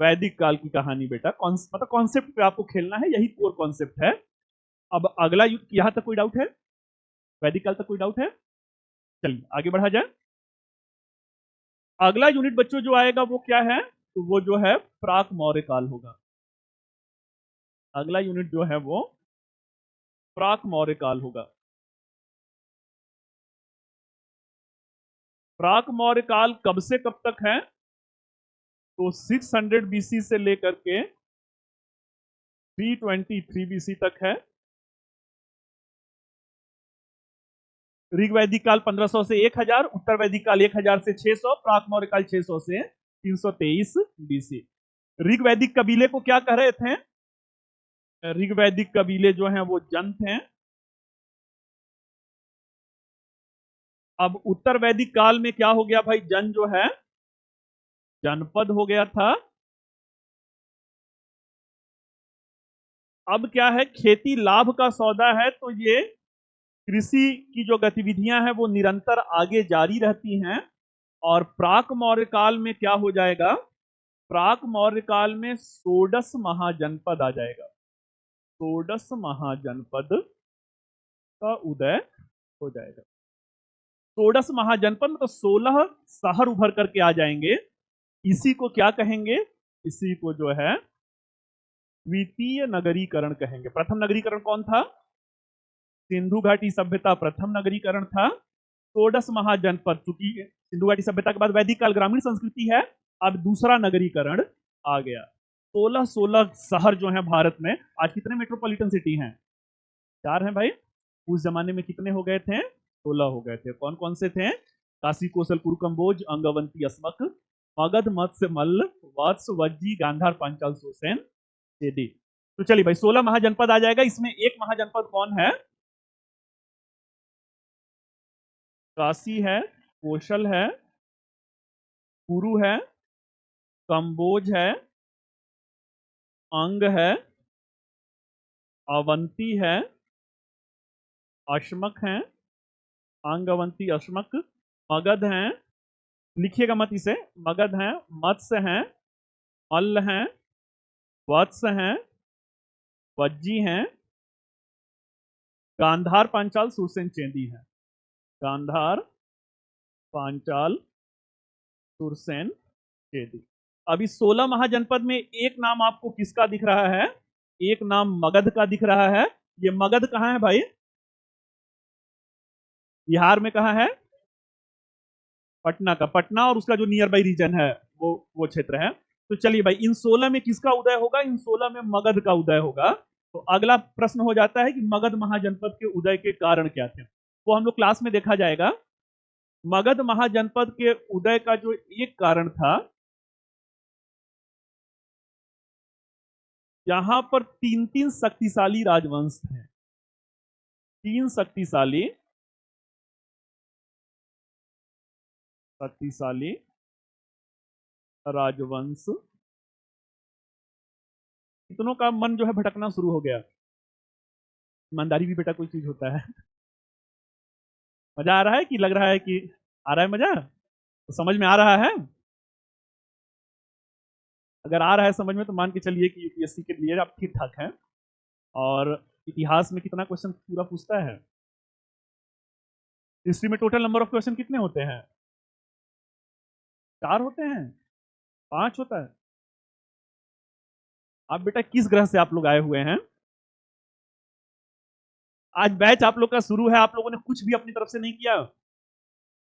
वैदिक काल की कहानी बेटा, मतलब कॉन्सेप्ट पे आपको खेलना है, यही कोर कॉन्सेप्ट है। अब अगला युग, यहां तक कोई डाउट है? वैदिक काल तक कोई डाउट है? चलिए आगे बढ़ा जाए। अगला यूनिट बच्चों जो आएगा वो क्या है? तो वो जो है प्राक मौर्य काल होगा। अगला यूनिट जो है वो प्राक मौर्य काल होगा। प्राक मौर्य काल कब से कब तक है? तो 600 बीसी से लेकर के 323 बीसी तक है। ऋग वैदिक काल 1500 से 1000, उत्तर वैदिक काल 1000 से 600, प्राक मौर्य काल 600 से 323 बीसी। ऋग वैदिक कबीले को क्या कह रहे थे? ऋग वैदिक कबीले जो हैं वो जन थे। अब उत्तर वैदिक काल में क्या हो गया भाई, जन जो है जनपद हो गया था। अब क्या है, खेती लाभ का सौदा है, तो ये कृषि की जो गतिविधियां हैं वो निरंतर आगे जारी रहती हैं। और प्राक मौर्य काल में क्या हो जाएगा, प्राक मौर्य काल में षोडश महाजनपद आ जाएगा। षोडश महाजनपद का उदय हो जाएगा। षोडश महाजनपद मतलब 16 शहर उभर करके आ जाएंगे। इसी को क्या कहेंगे, इसी को जो है द्वितीय नगरीकरण कहेंगे। प्रथम नगरीकरण कौन था, सिंधु घाटी सभ्यता प्रथम नगरीकरण था। षोडश महाजनपद, चूंकि सिंधु घाटी सभ्यता के बाद वैदिक काल ग्रामीण संस्कृति है, अब दूसरा नगरीकरण आ गया। 16 शहर जो हैं भारत में। आज कितने मेट्रोपॉलिटन सिटी हैं, 4 हैं भाई। उस जमाने में कितने हो गए थे, 16 हो गए थे। कौन कौन से थे, काशी कौशल कुरुकम्बोज अंगवंती अस्मक मगध मत्स्य मल्ल वत्स वज्जी गांधार पांचाल सोसेन चेदी। तो चलिए भाई 16 महाजनपद आ जाएगा। इसमें एक महाजनपद कौन है, काशी है, कौशल है, कुरु है, कंबोज है, अंग है, अवंती है, अश्मक है, अंग अवंती अश्मक, मगध है, लिखिएगा मत इसे, मगध है, मत्स्य है, मल्ल है, वत्स है, वज्जी है, गांधार पांचाल सुरसेन चेदी है। गांधार पांचाल सुरसेन चेदी। अभी 16 महाजनपद में एक नाम आपको किसका दिख रहा है, एक नाम मगध का दिख रहा है। ये मगध कहां है भाई, बिहार में कहां है, पटना का, पटना और उसका जो नियर बाई रीजन है वो क्षेत्र है। तो चलिए भाई इन 16 में किसका उदय होगा, इन 16 में मगध का उदय होगा। तो अगला प्रश्न हो जाता है कि मगध महाजनपद के उदय के कारण क्या थे, वो हम लोग क्लास में देखा जाएगा। मगध महाजनपद के उदय का जो एक कारण था, यहां पर 3 शक्तिशाली राजवंश थे। 3 शक्तिशाली राजवंश। कितनों का मन जो है भटकना शुरू हो गया। ईमानदारी भी बेटा कोई चीज होता है। मजा आ रहा है कि लग रहा है कि आ रहा है मजा, तो समझ में आ रहा है। अगर आ रहा है समझ में तो मान के चलिए कि यूपीएससी के लिए आप ठीक ठाक हैं। और इतिहास में कितना क्वेश्चन पूरा पूछता है, हिस्ट्री में टोटल नंबर ऑफ क्वेश्चन कितने होते हैं, 4 होते हैं, 5 होता है। आप बेटा किस ग्रह से आप लोग आए हुए हैं, आज बैच आप लोग का शुरू है, आप लोगों ने कुछ भी अपनी तरफ से नहीं किया।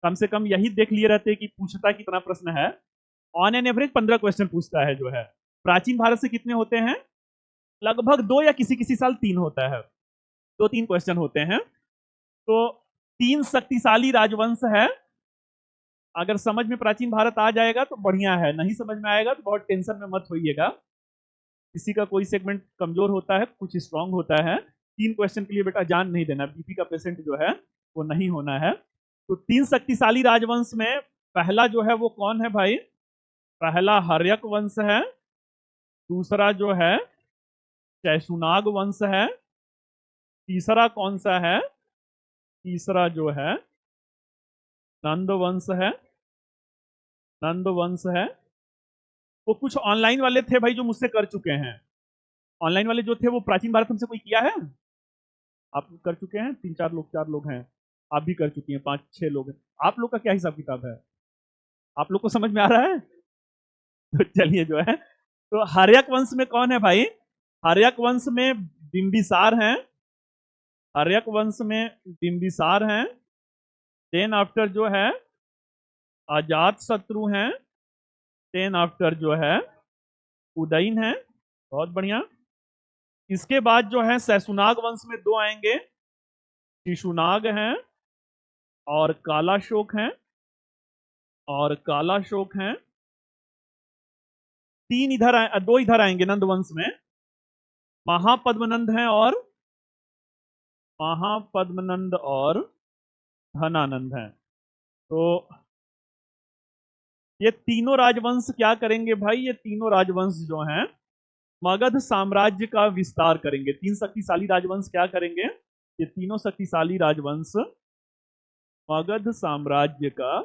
कम से कम यही देख लिए रहते कि पूछता कितना प्रश्न है। ऑन एन एवरेज 15 क्वेश्चन पूछता है जो है। प्राचीन भारत से कितने होते हैं, लगभग 2 या किसी किसी साल 3 होता है, 2-3 क्वेश्चन होते हैं। तो 3 शक्तिशाली राजवंश है। अगर समझ में प्राचीन भारत आ जाएगा तो बढ़िया है, नहीं समझ में आएगा तो बहुत टेंशन में मत होइएगा। किसी का कोई सेगमेंट कमजोर होता है, कुछ स्ट्रांग होता है। 3 क्वेश्चन के लिए बेटा जान नहीं देना, बीपी का पेशेंट जो है वो नहीं होना है। तो 3 शक्तिशाली राजवंश में पहला जो है वो कौन है भाई, पहला हर्यक वंश है, दूसरा जो है शैशुनाग वंश है, तीसरा कौन सा है, तीसरा जो है नंद वंश है, नंद वंश है। वो कुछ ऑनलाइन वाले थे भाई जो मुझसे कर चुके हैं, ऑनलाइन वाले जो थे वो प्राचीन भारत हमसे कोई किया है, आप कर चुके हैं, 3-4 लोग 4 लोग हैं, आप भी कर चुकी हैं, 5-6 लोग हैं। आप लोग का क्या हिसाब किताब है, आप लोग को समझ में आ रहा है। तो चलिए जो है, तो हर्यक वंश में कौन है भाई, हर्यक वंश में बिंबिसार हैं, हर्यक वंश में बिंबिसार हैं। देन आफ्टर जो है अजात शत्रु हैं। देन आफ्टर जो है उदयन है। बहुत बढ़िया। इसके बाद जो है शैशुनाग वंश में 2 आएंगे, शिशुनाग हैं और कालाशोक हैं, और कालाशोक हैं। 3 इधर 2 इधर आएंगे नंद वंश में, महापद्मनंद हैं और महापद्मनंद और धनानंद हैं। तो ये तीनों राजवंश क्या करेंगे भाई? ये तीनों राजवंश जो हैं मगध साम्राज्य का विस्तार करेंगे। तीन शक्तिशाली राजवंश क्या करेंगे? ये तीनों शक्तिशाली राजवंश मगध साम्राज्य का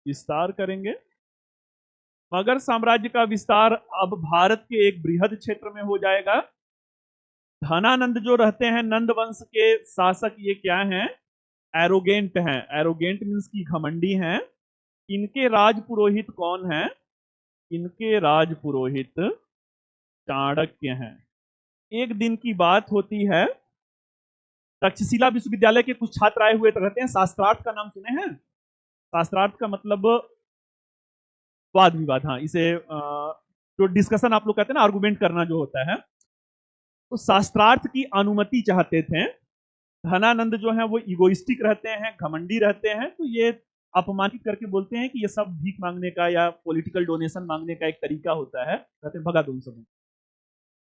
विस्तार करेंगे। मगध साम्राज्य का विस्तार अब भारत के एक बृहद क्षेत्र में हो जाएगा। धनानंद जो रहते हैं नंद वंश के शासक, ये क्या हैं? एरोगेंट हैं। एरोगेंट मीन्स की घमंडी हैं। इनके राज पुरोहित कौन हैं? इनके राज पुरोहित चाणक्य हैं। एक दिन की बात होती है, तक्षशिला विश्वविद्यालय के कुछ छात्र आए हुए रहते हैं। शास्त्रार्थ का नाम सुने हैं? शास्त्रार्थ का मतलब वाद विवाद, हाँ, इसे जो डिस्कशन आप लोग कहते हैं ना, आर्गुमेंट करना जो होता है, तो शास्त्रार्थ की अनुमति चाहते थे। धनानंद जो है वो इगोइस्टिक रहते हैं, घमंडी रहते हैं, तो ये अपमानित करके बोलते हैं कि ये सब भीख मांगने का या पॉलिटिकल डोनेशन मांगने का एक तरीका होता है। कहते हैं भगा दो उन सब।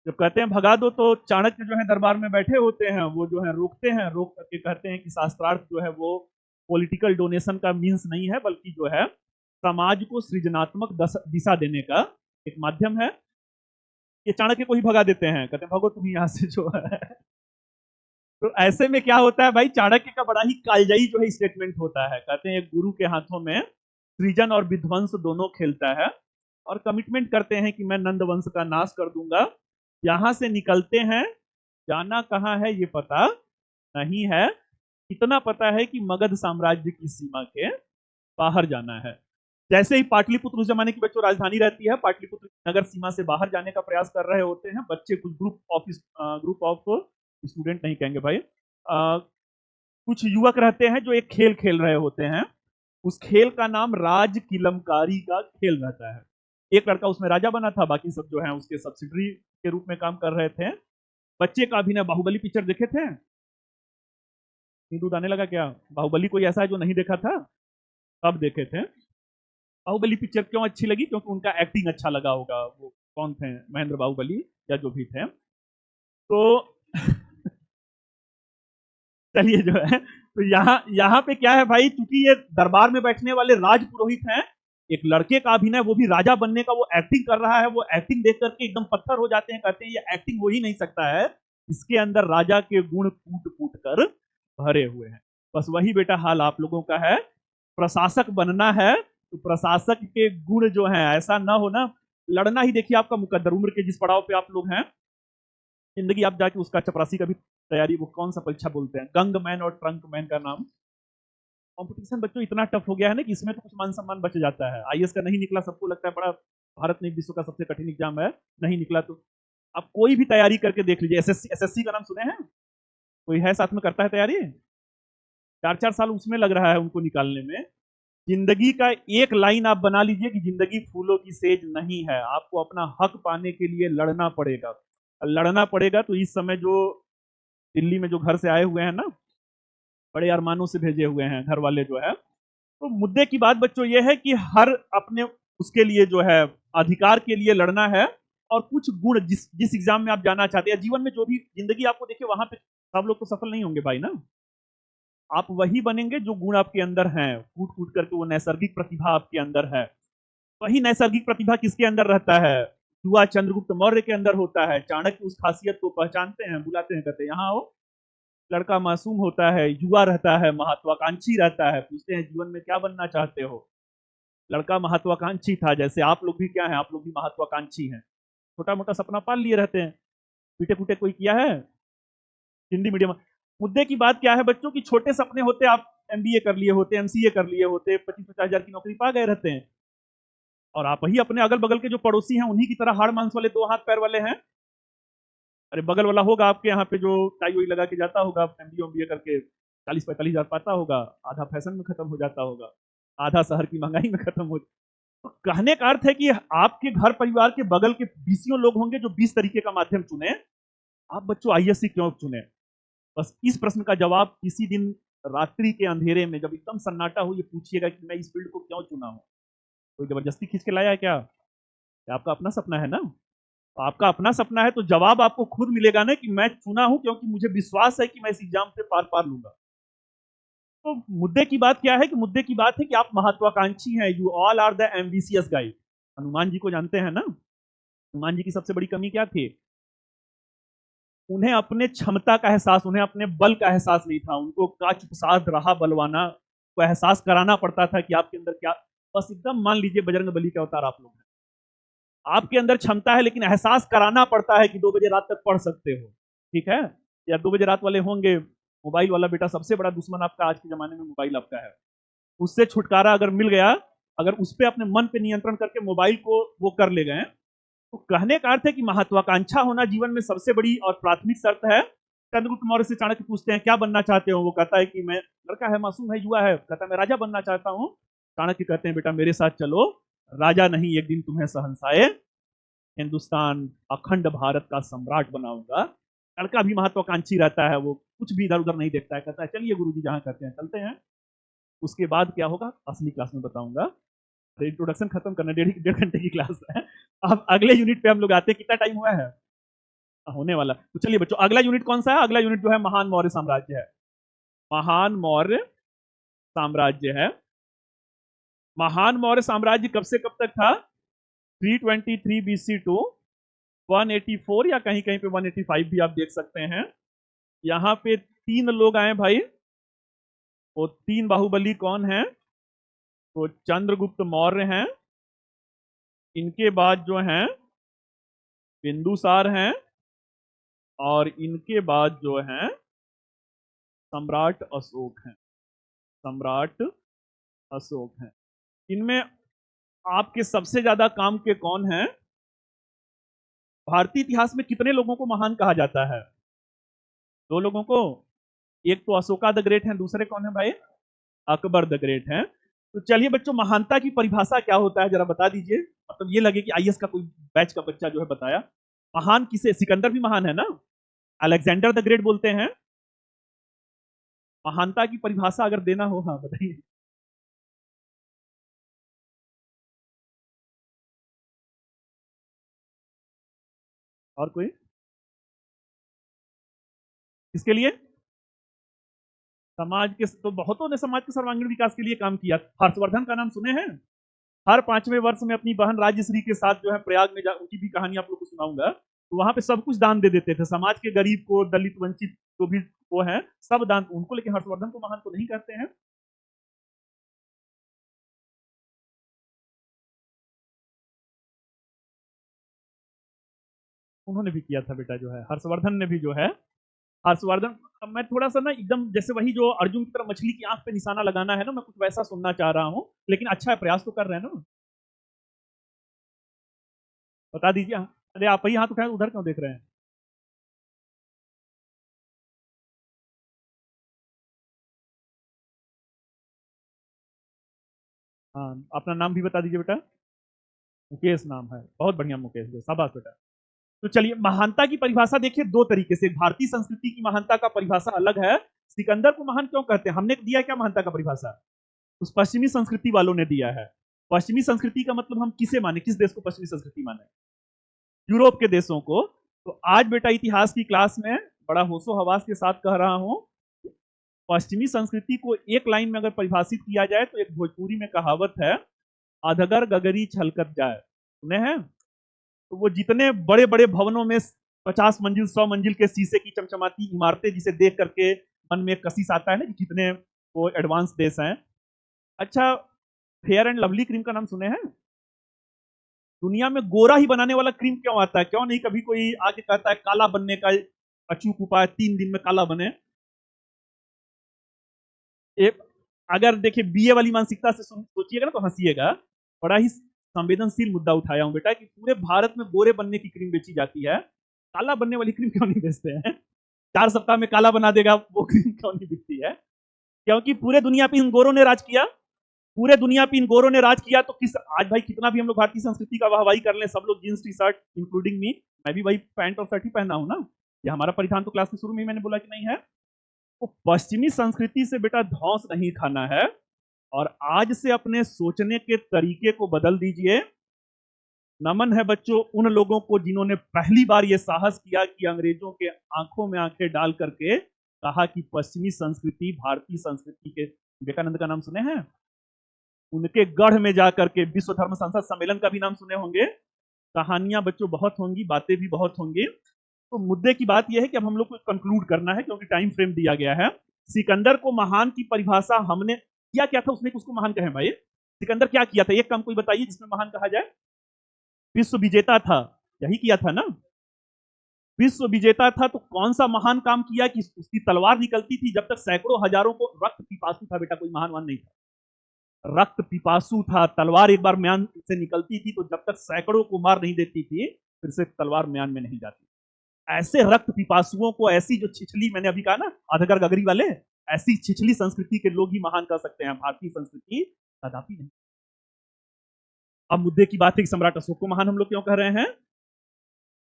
जब कहते हैं भगा दो तो चाणक्य जो है दरबार में बैठे होते हैं, वो जो है रोकते हैं, रोक करके कहते हैं कि शास्त्रार्थ जो है वो पॉलिटिकल डोनेशन का मीन्स नहीं है, बल्कि जो है समाज को सृजनात्मक दिशा देने का एक माध्यम है। ये चाणक्य को ही भगा देते हैं, कहते हैं भगो तुम यहाँ से जो है। तो ऐसे में क्या होता है भाई, चाणक्य का बड़ा ही कालजयी जो है स्टेटमेंट होता है। कहते हैं एक गुरु के हाथों में सृजन और विध्वंस दोनों खेलता है, और कमिटमेंट करते हैं कि मैं नंद वंश का नाश कर दूंगा। यहां से निकलते हैं, जाना कहां है ये पता नहीं है। इतना पता है कि मगध साम्राज्य की सीमा के बाहर जाना है। जैसे ही पाटलिपुत्र, उस जमाने की बच्चों राजधानी रहती है, पाटलिपुत्र नगर सीमा से बाहर जाने का प्रयास कर रहे होते हैं बच्चे। कुछ ग्रुप ऑफ स्टूडेंट नहीं कहेंगे भाई, कुछ युवक रहते हैं जो एक खेल खेल रहे होते हैं। उस खेल का नाम राज किलमकारी का खेल रहता है। एक लड़का उसमें राजा बना था, बाकी सब जो है उसके सब्सिडरी के रूप में काम कर रहे थे। बच्चे का अभिनय, बाहुबली पिक्चर देखे थे? दूध आने लगा क्या? बाहुबली कोई ऐसा है जो नहीं देखा था? कब देखे थे? बाहुबली पिक्चर क्यों अच्छी लगी? क्योंकि उनका एक्टिंग अच्छा लगा होगा। वो कौन थे? महेंद्र बाहुबली या जो भी थे। तो चलिए जो है, तो यहाँ पे क्या है भाई, क्योंकि ये दरबार में बैठने वाले राज पुरोहित हैं, एक लड़के का अभिनय, वो भी राजा बनने का, वो एक्टिंग कर रहा है। वो एक्टिंग देख करके एकदम पत्थर हो जाते हैं, कहते हैं ये एक्टिंग हो ही नहीं सकता है, इसके अंदर राजा के गुण कूट कूट कर भरे हुए हैं। बस वही बेटा हाल आप लोगों का है। प्रशासक बनना है तो प्रशासक के गुण जो है, ऐसा ना हो ना, लड़ना ही देखिए आपका मुकद्दर। उम्र के जिस पड़ाव पे आप लोग हैं, जिंदगी आप जाके उसका चपरासी का भी तैयारी, वो कौन सा परीक्षा बोलते हैं, गंग मैन और ट्रंक मैन का नाम। कंपटीशन बच्चों इतना टफ हो गया है ना कि इसमें तो कुछ मान सम्मान बच जाता है। आईएएस का नहीं निकला, सबको लगता है बड़ा भारत में विश्व का सबसे कठिन एग्जाम है, नहीं निकला तो आप कोई भी तैयारी करके देख लीजिए। एसएससी का नाम सुने हैं? कोई है साथ में करता है तैयारी? 4-4 साल उसमें लग रहा है उनको निकालने में। जिंदगी का एक लाइन आप बना लीजिए कि जिंदगी फूलों की सेज नहीं है, आपको अपना हक पाने के लिए लड़ना पड़ेगा। लड़ना पड़ेगा तो इस समय जो दिल्ली में जो घर से आए हुए हैं ना, बड़े अरमानों से भेजे हुए हैं घर वाले जो है, तो मुद्दे की बात बच्चों ये है कि हर अपने उसके लिए जो है अधिकार के लिए लड़ना है। और कुछ गुण जिस जिस एग्जाम में आप जाना चाहते हैं, जीवन में जो भी जिंदगी आपको देखिए, वहां पे सब लोग तो सफल नहीं होंगे भाई ना। आप वही बनेंगे जो गुण आपके अंदर हैं, कूट कूट करके वो नैसर्गिक प्रतिभा आपके अंदर है। वही नैसर्गिक प्रतिभा किसके अंदर रहता है? युवा चंद्रगुप्त मौर्य के अंदर होता है। चाणक्य उस खासियत को पहचानते हैं, बुलाते हैं, कहते हैं यहाँ आओ। लड़का मासूम होता है, युवा रहता है, महत्वाकांक्षी रहता है, पूछते हैं जीवन में क्या बनना चाहते हो? लड़का महत्वाकांक्षी था, जैसे आप लोग भी क्या है, आप लोग भी महत्वाकांक्षी हैं। छोटा मोटा सपना पाल लिए रहते हैं। पीटे पुटे कोई किया है? हिंदी मीडियम। मुद्दे की बात क्या है बच्चों की, छोटे सपने होते, आप एमबीए कर लिए होते, एमसीए कर लिए होते, 25-50 हजार की नौकरी पा गए रहते हैं, और आप ही अपने अगल बगल के जो पड़ोसी हैं उन्हीं की तरह हाड़ मांस वाले, दो हाथ पैर वाले हैं। अरे बगल वाला होगा आपके यहाँ पे जो टाई वाई लगा के जाता होगा, एमबीए करके 40-45 हजार पाता होगा, आधा फैशन में खत्म हो जाता होगा, आधा शहर की महंगाई में खत्म हो। तो कहने का अर्थ है कि आपके घर परिवार के बगल के 20 लोग होंगे जो 20 तरीके का माध्यम चुने, आप बच्चों आईएससी क्यों चुने? बस इस प्रश्न का जवाब किसी दिन रात्रि के अंधेरे में जब एकदम सन्नाटा हो, ये पूछिएगा कि मैं इस फील्ड को क्यों चुना हूं। कोई जबरदस्ती खींच के लाया है क्या? आपका अपना सपना है ना? तो आपका अपना सपना है तो जवाब आपको खुद मिलेगा ना कि मैं चुना हूं क्योंकि मुझे विश्वास है कि मैं इस एग्जाम से पार पार लूंगा। तो मुद्दे की बात क्या है कि मुद्दे की बात है कि आप महत्वाकांक्षी हैं, you all are the ambitious guys. Hanuman ji को जानते हैं ना, हनुमान जी की सबसे बड़ी कमी क्या थी? उन्हें अपने क्षमता का एहसास, उन्हें अपने बल का एहसास नहीं था। उनको काच प्रसाद रहा बलवाना को एहसास कराना पड़ता था कि आपके अंदर क्या, बस एकदम मान लीजिए बजरंग बली के अवतार आप लोग हैं। आपके अंदर क्षमता है लेकिन एहसास कराना पड़ता है कि 2 बजे रात तक पढ़ सकते हो, ठीक है? या 2 बजे रात वाले होंगे, मोबाइल वाला बेटा सबसे बड़ा दुश्मन आपका आज के जमाने में मोबाइल आपका है। उससे छुटकारा अगर मिल गया, अगर उस पर अपने मन पे नियंत्रण करके मोबाइल को वो कर ले गए, तो कहने का अर्थ है कि महत्वाकांक्षा होना जीवन में सबसे बड़ी और प्राथमिक शर्त है। चंद्रगुप्त मौर्य से चाणक्य पूछते हैं क्या बनना चाहते हो, वो कहता है कि मैं, लड़का है, मासूम है, युवा है, कहता है मैं राजा बनना चाहता हूँ। चाणक्य कहते हैं बेटा मेरे साथ चलो, राजा नहीं एक दिन तुम्हें शहंशाए हिंदुस्तान अखंड भारत का सम्राट बनाऊंगा। लड़का भी महत्वाकांक्षी रहता है, वो कुछ भी इधर उधर नहीं देखता है, कहता है चलिए गुरुजी जहां कहते हैं चलते हैं। उसके बाद क्या होगा असली क्लास में बताऊंगा। इंट्रोडक्शन खत्म करना, 1.5 घंटे की क्लास है। अब अगले यूनिट पे हम लोग आते हैं। कितना टाइम हुआ है? होने वाला। तो चलिए बच्चों, अगला यूनिट कौन सा है? अगला यूनिट जो है महान मौर्य साम्राज्य है। महान मौर्य साम्राज्य है। महान मौर्य साम्राज्य कब से कब तक था? 323 BC टू 184, या कहीं कहीं पे 185 भी आप देख सकते हैं। यहाँ पे 3 लोग आए भाई। वो 3 बाहुबली कौन है? तो चंद्रगुप्त मौर्य हैं, इनके बाद जो हैं बिंदुसार हैं, और इनके बाद जो हैं सम्राट अशोक हैं। सम्राट अशोक हैं। इनमें आपके सबसे ज्यादा काम के कौन हैं? भारतीय इतिहास में कितने लोगों को महान कहा जाता है? 2 लोगों को। एक तो अशोका द ग्रेट हैं, दूसरे कौन है भाई? अकबर द ग्रेट हैं। तो चलिए बच्चों, महानता की परिभाषा क्या होता है जरा बता दीजिए। मतलब ये लगे कि आईएएस का कोई बैच का बच्चा जो है बताया। महान किसे? सिकंदर भी महान है ना, अलेक्जेंडर द ग्रेट बोलते हैं। महानता की परिभाषा अगर देना हो, हाँ बताइए। और कोई? इसके लिए समाज के, तो बहुतों ने समाज के सर्वांगीण विकास के लिए काम किया। हर्षवर्धन का नाम सुने हैं? हर 5वें वर्ष में अपनी बहन राजश्री के साथ जो है प्रयाग में उनकी भी कहानी आप लोग को सुनाऊंगा। तो वहां पे सब कुछ दान दे देते थे, समाज के गरीब को, दलित वंचित को भी वो है, सब दान उनको। लेकिन हर्षवर्धन को महान तो नहीं कहते हैं। उन्होंने भी किया था बेटा, जो है हर्षवर्धन ने भी जो है। हर्षवर्धन, अब मैं थोड़ा सा ना एकदम जैसे वही जो अर्जुन की तरह मछली की आंख पे निशाना लगाना है ना, मैं कुछ वैसा सुनना चाह रहा हूँ। लेकिन अच्छा है, प्रयास तो कर रहे हैं ना। बता दीजिए। अरे आप ही हाथ उठाए, उधर क्यों देख रहे हैं? हाँ, अपना नाम भी बता दीजिए बेटा। मुकेश नाम है, बहुत बढ़िया मुकेश जी, शाबाश बेटा। तो चलिए, महानता की परिभाषा देखिए 2 तरीके से। भारतीय संस्कृति की महानता का परिभाषा अलग है। सिकंदर को महान क्यों कहते हैं? हमने दिया क्या महानता का परिभाषा? उस पश्चिमी संस्कृति वालों ने दिया है। पश्चिमी संस्कृति का मतलब हम किसे माने, किस देश को पश्चिमी संस्कृति माने? यूरोप के देशों को। तो आज बेटा इतिहास की क्लास में बड़ा होशो हवास के साथ कह रहा हूं, पश्चिमी संस्कृति को एक लाइन में अगर परिभाषित किया जाए तो एक भोजपुरी में कहावत है, अधगर गगरी छलकत जाए। सुने हैं? तो वो जितने बड़े बड़े भवनों में 50 मंजिल 100 मंजिल के शीशे की चमचमाती इमारतें जिसे देख करके मन में कशिश आता है ना कि कितने वो एडवांस देश हैं। अच्छा, फेयर एंड लवली क्रीम का नाम सुने हैं? दुनिया में गोरा ही बनाने वाला क्रीम क्यों आता है? क्यों नहीं कभी कोई आके कहता है काला बनने का अचूक उपाय, 3 दिन में काला बने? एक, अगर देखिए बीए वाली मानसिकता से सोचिएगा ना तो हंसीएगा। बड़ा ही संवेदनशील मुद्दा उठाया हूं बेटा कि पूरे भारत में गोरे बनने की क्रीम बेची जाती है, काला बनने वाली क्रीम क्यों नहीं बेचते हैं? 4 सप्ताह में काला बना देगा वो क्रीम क्यों नहीं बिकती है? क्योंकि पूरे दुनिया पे इन गोरों ने राज किया। पूरे दुनिया पे इन गोरों ने राज किया। तो किस, आज भाई कितना भी हम लोग भारतीय संस्कृति का वाहवाही कर लें, सब लोग jeans T shirt, including me, मैं भी वही पैंट और शर्ट ही पहना हूं ना। ये हमारा परिधान तो क्लास के शुरू में ही मैंने बोला कि नहीं है। तो पश्चिमी संस्कृति से बेटा धौंस नहीं खाना है, और आज से अपने सोचने के तरीके को बदल दीजिए। नमन है बच्चों उन लोगों को जिन्होंने पहली बार यह साहस किया कि अंग्रेजों के आंखों में आंखें डाल करके कहा कि पश्चिमी संस्कृति भारतीय संस्कृति के, विवेकानंद का नाम सुने हैं? उनके गढ़ में जाकर के विश्व धर्म संसद सम्मेलन का भी नाम सुने होंगे। कहानियां बच्चों बहुत होंगी, बातें भी बहुत होंगी। तो मुद्दे की बात यह है कि अब हम लोग को कंक्लूड करना है क्योंकि टाइम फ्रेम दिया गया है। सिकंदर को महान की परिभाषा हमने किया क्या था, उसने उसको महान कहे भाई? सिकंदर क्या किया था, एक काम कोई बताइए जिसमें महान कहा जाए? विश्व विजेता था, यही किया था ना? विश्व विजेता था तो कौन सा महान काम किया कि उसकी तलवार निकलती थी जब तक सैकड़ों हजारों को, रक्त पिपासु था बेटा, कोई महान नहीं था, रक्त पिपासु था। तलवार एक बार म्यान से निकलती थी तो जब तक सैकड़ों को मार नहीं देती थी फिर से तलवार म्यान में नहीं जाती। ऐसे रक्त पिपासुओं को, ऐसी जो छिछली, मैंने अभी कहा ना अधगर गगरी वाले, ऐसी छिछली संस्कृति के लोग ही महान कर सकते हैं, भारतीय संस्कृति कदापि नहीं। अब मुद्दे की बात है कि सम्राट अशोक को महान हम लोग क्यों कह रहे हैं?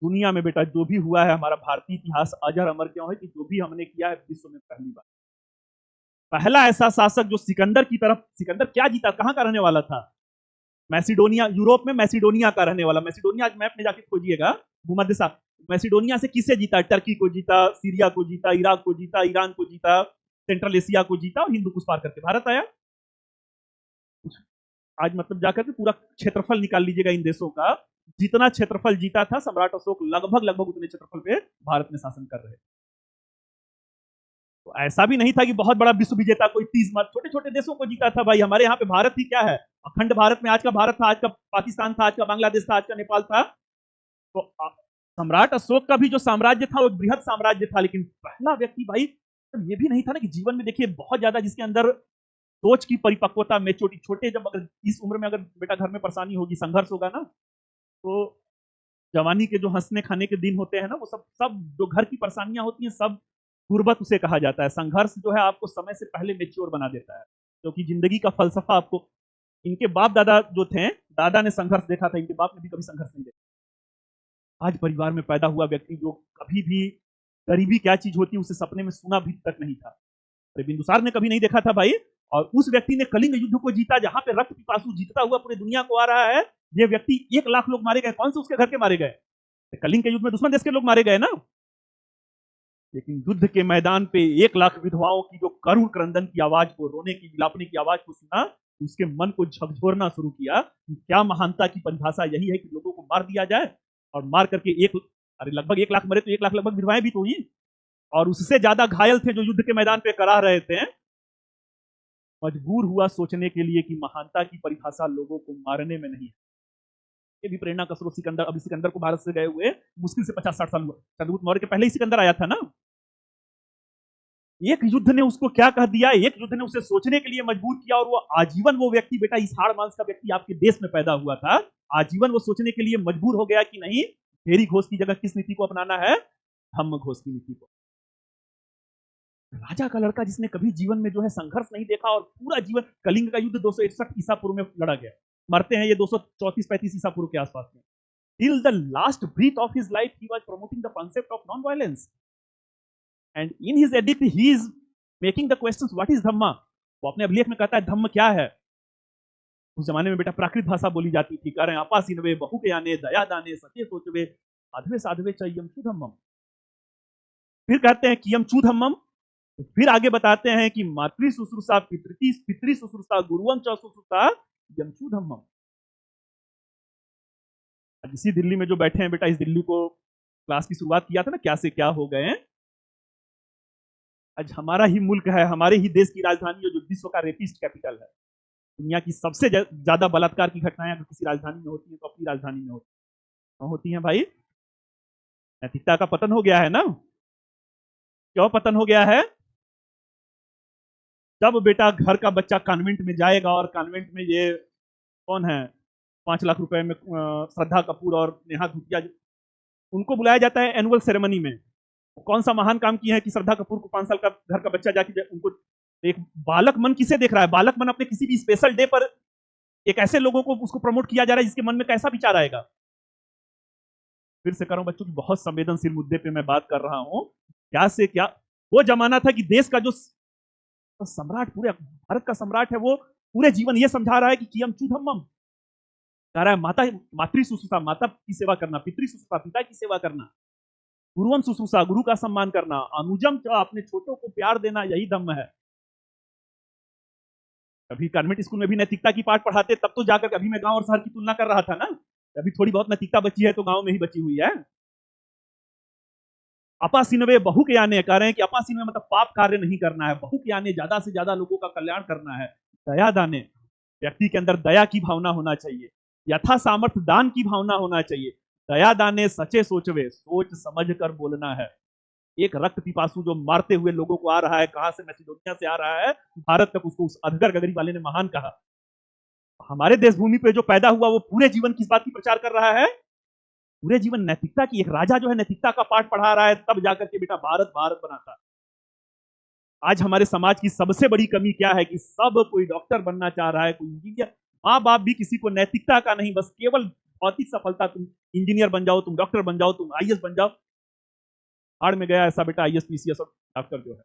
दुनिया में बेटा जो भी हुआ है, हमारा भारतीय इतिहास अजर अमर क्यों है कि जो भी हमने किया है विश्व में पहली बार। पहला ऐसा शासक जो सिकंदर की तरफ, सिकंदर क्या जीता, कहां का रहने वाला था? मैसिडोनिया, यूरोप में मैसिडोनिया का रहने वाला। मैसिडोनिया मैप में जाके खोजिएगा, भूमध्य सागर। मैसिडोनिया से किसे जीता? टर्की को जीता, सीरिया को जीता, इराक को जीता, ईरान को जीता, सेंट्रल एशिया को जीता और हिंदू कुश पार करके भारत आया। आज मतलब जाकर के पूरा क्षेत्रफल निकाल लीजिएगा इन देशों का, जितना क्षेत्रफल जीता था सम्राट अशोक लगभग उतने क्षेत्रफल पे भारत में शासन कर रहे। तो ऐसा भी नहीं था कि बहुत बड़ा विश्व विजेता कोई 30 छोटे छोटे देशों को जीता था भाई। हमारे यहाँ पे भारत ही क्या है, अखंड भारत में आज का भारत था, आज का पाकिस्तान था, आज का बांग्लादेश था, आज का नेपाल था। तो सम्राट अशोक का भी जो साम्राज्य था वो बृहद साम्राज्य था, लेकिन पहला व्यक्ति भाई ये भी नहीं था ना कि जीवन में देखिए बहुत ज्यादा जिसके अंदर सोच की परिपक्वता, मेच्योरिटी, छोटे जब अगर इस उम्र में अगर बेटा घर में परेशानी होगी, संघर्ष होगा ना, तो जवानी के जो हंसने खाने के दिन होते हैं ना, वो सब जो घर की परेशानियां होती हैं सब गुर्बत उसे कहा जाता है। संघर्ष जो है आपको समय से पहले मेच्योर बना देता है, क्योंकि जिंदगी का फलसफा आपको, इनके बाप दादा जो थे, दादा ने संघर्ष देखा था, इनके बाप ने भी कभी संघर्ष नहीं देखा। आज परिवार में पैदा हुआ व्यक्ति जो कभी भी गरीबी क्या चीज होती है उसे सपने में सुना भी तक नहीं था, बिंदुसार ने कभी नहीं देखा था भाई। और उस व्यक्ति ने कलिंग युद्ध को जीता, जहां पे रक्त पिपासु जीतता हुआ पूरी दुनिया को आ रहा है। ये व्यक्ति 1 लाख लोग मारे गए, कौन से उसके घर के मारे गए? कलिंग के युद्ध में दुश्मन देश के लोग मारे गए ना, लेकिन युद्ध के मैदान पे 1 लाख विधवाओं की जो करुण क्रंदन की आवाज को, रोने की, विलापने की आवाज को सुना, उसके मन को झकझोरना शुरू किया कि क्या महानता की परिभाषा यही है कि लोगों को मार दिया जाए, और मार करके लगभग 1 लाख मरे तो 1 लाख लगभग विधवाएं भी तो हुई, और उससे ज्यादा घायल थे जो युद्ध के मैदान पे करा रहे थे। मजबूर हुआ सोचने के लिए कि महानता की परिभाषा लोगों को मारने में नहीं है। ये भी प्रेरणा का स्रोत सिकंदर। अभी सिकंदर को भारत से गए हुए मुश्किल से 50-60 साल हुआ, चंद्रगुप्त मौर्य के पहले ही सिकंदर आया था ना। एक युद्ध ने उसको क्या कह दिया, एक युद्ध ने उसे सोचने के लिए मजबूर किया, और वो आजीवन, वो व्यक्ति बेटा इस हाड़ मांस का व्यक्ति आपके देश में पैदा हुआ था, आजीवन वो सोचने के लिए मजबूर हो गया कि नहीं, भेरी घोष की जगह किस नीति को अपनाना है? धम्म घोष की नीति को। राजा का लड़का जिसने कभी जीवन में जो है संघर्ष नहीं देखा, और पूरा जीवन, कलिंग का युद्ध 261 ईसा पूर्व में लड़ा गया, मरते हैं ये 234-35 ईसा पूर्व के आसपास में। Till the last breath of his life, he was promoting the concept of non-violence. And in his edict, he is making the questions, what is धम्मा? वो अपने अभिलेख में कहता है धम्म क्या है। उस जमाने में बेटा प्राकृत भाषा बोली जाती थी, कह रहे हैं आपा सिनवे, बहु के आने, दया दाने, सत्य सोचवे, साधवे साधवे चयम चूधम्मम। फिर कहते हैं कियम चूधम्मम। फिर आगे बताते हैं कि मातृ शुश्रूषा, पितृ शुश्रूषा, गुरुवं च शुश्रूषा यम चूधम्मम। इसी दिल्ली में जो बैठे हैं बेटा, इस दिल्ली को क्लास की शुरुआत किया था ना, क्या से क्या हो गए। आज हमारा ही मुल्क है, हमारे ही देश की राजधानी है जो विश्व का रेपिस्ट कैपिटल है। दुनिया की सबसे ज्यादा बलात्कार की घटनाएं अगर किसी राजधानी में होती है तो अपनी राजधानी में होती हैं भाई। नैतिकता का पतन हो गया है ना। क्यों पतन हो गया है? जब बेटा घर का बच्चा कॉन्वेंट में जाएगा, और कॉन्वेंट में ये कौन है 5 लाख रुपए में, श्रद्धा कपूर और नेहा धूपिया, उनको बुलाया जाता है एनुअल सेरेमनी में। कौन सा महान काम किया है कि श्रद्धा कपूर को 5 साल का घर का बच्चा जाके उनको, एक बालक मन किसे देख रहा है? बालक मन अपने किसी भी स्पेशल डे पर एक ऐसे लोगों को उसको प्रमोट किया जा रहा है जिसके मन में कैसा विचार आएगा। फिर से कर रहा हूं बच्चों की बहुत संवेदनशील मुद्दे पे मैं बात कर रहा हूं। क्या से क्या वो जमाना था कि देश का जो सम्राट, पूरे भारत का सम्राट है, वो पूरे जीवन ये समझा रहा है कि कियम चूधम्मम, कह रहा है मातृ शुश्रूषा, माता की सेवा करना, पितृ शुश्रूषा, पिता की सेवा करना, गुरुवम शुश्रूषा, गुरु का सम्मान करना, अनुजम च, अपने छोटों को प्यार देना, यही धम्म है। अभी कॉन्वेंट स्कूल में भी नैतिकता की पाठ पढ़ाते, तब तो जाकर अभी मैं गांव और शहर की तुलना कर रहा था ना। अभी थोड़ी बहुत नैतिकता बची है तो गांव में ही बची हुई है। अपासिनवे बहु के आने कह रहे हैं कि अपासिनवे मतलब पाप कार्य नहीं करना है, बहु के आने ज्यादा से ज्यादा लोगों का कल्याण करना है। दया दाने, व्यक्ति के अंदर दया की भावना होना चाहिए, यथा सामर्थ्य दान की भावना होना चाहिए। दया दाने सचे सोचवे, सोच समझ कर बोलना है। एक रक्त पिपासु जो मारते हुए लोगों को आ रहा है, कहां से, मैसिडोनिया से आ रहा है भारत तक, उसको उस अधगर गगरी वाले ने महान कहा। हमारे देश भूमि पे जो पैदा हुआ वो पूरे जीवन किस बात की प्रचार कर रहा है? पूरे जीवन नैतिकता की। एक राजा जो है नैतिकता का पाठ पढ़ा रहा है, तब जाकर के बेटा भारत भारत बना था। आज हमारे समाज की सबसे बड़ी कमी क्या है कि सब कोई डॉक्टर बनना चाह रहा है, कोई इंजीनियर। माँ बाप भी किसी को नैतिकता का नहीं, बस केवल भौतिक सफलता, तुम इंजीनियर बन जाओ, तुम डॉक्टर बन जाओ, तुम आईएएस बन जाओ। हाड़ में गया ऐसा बेटा, आईएएस पीसीएस और डॉक्टर जो है।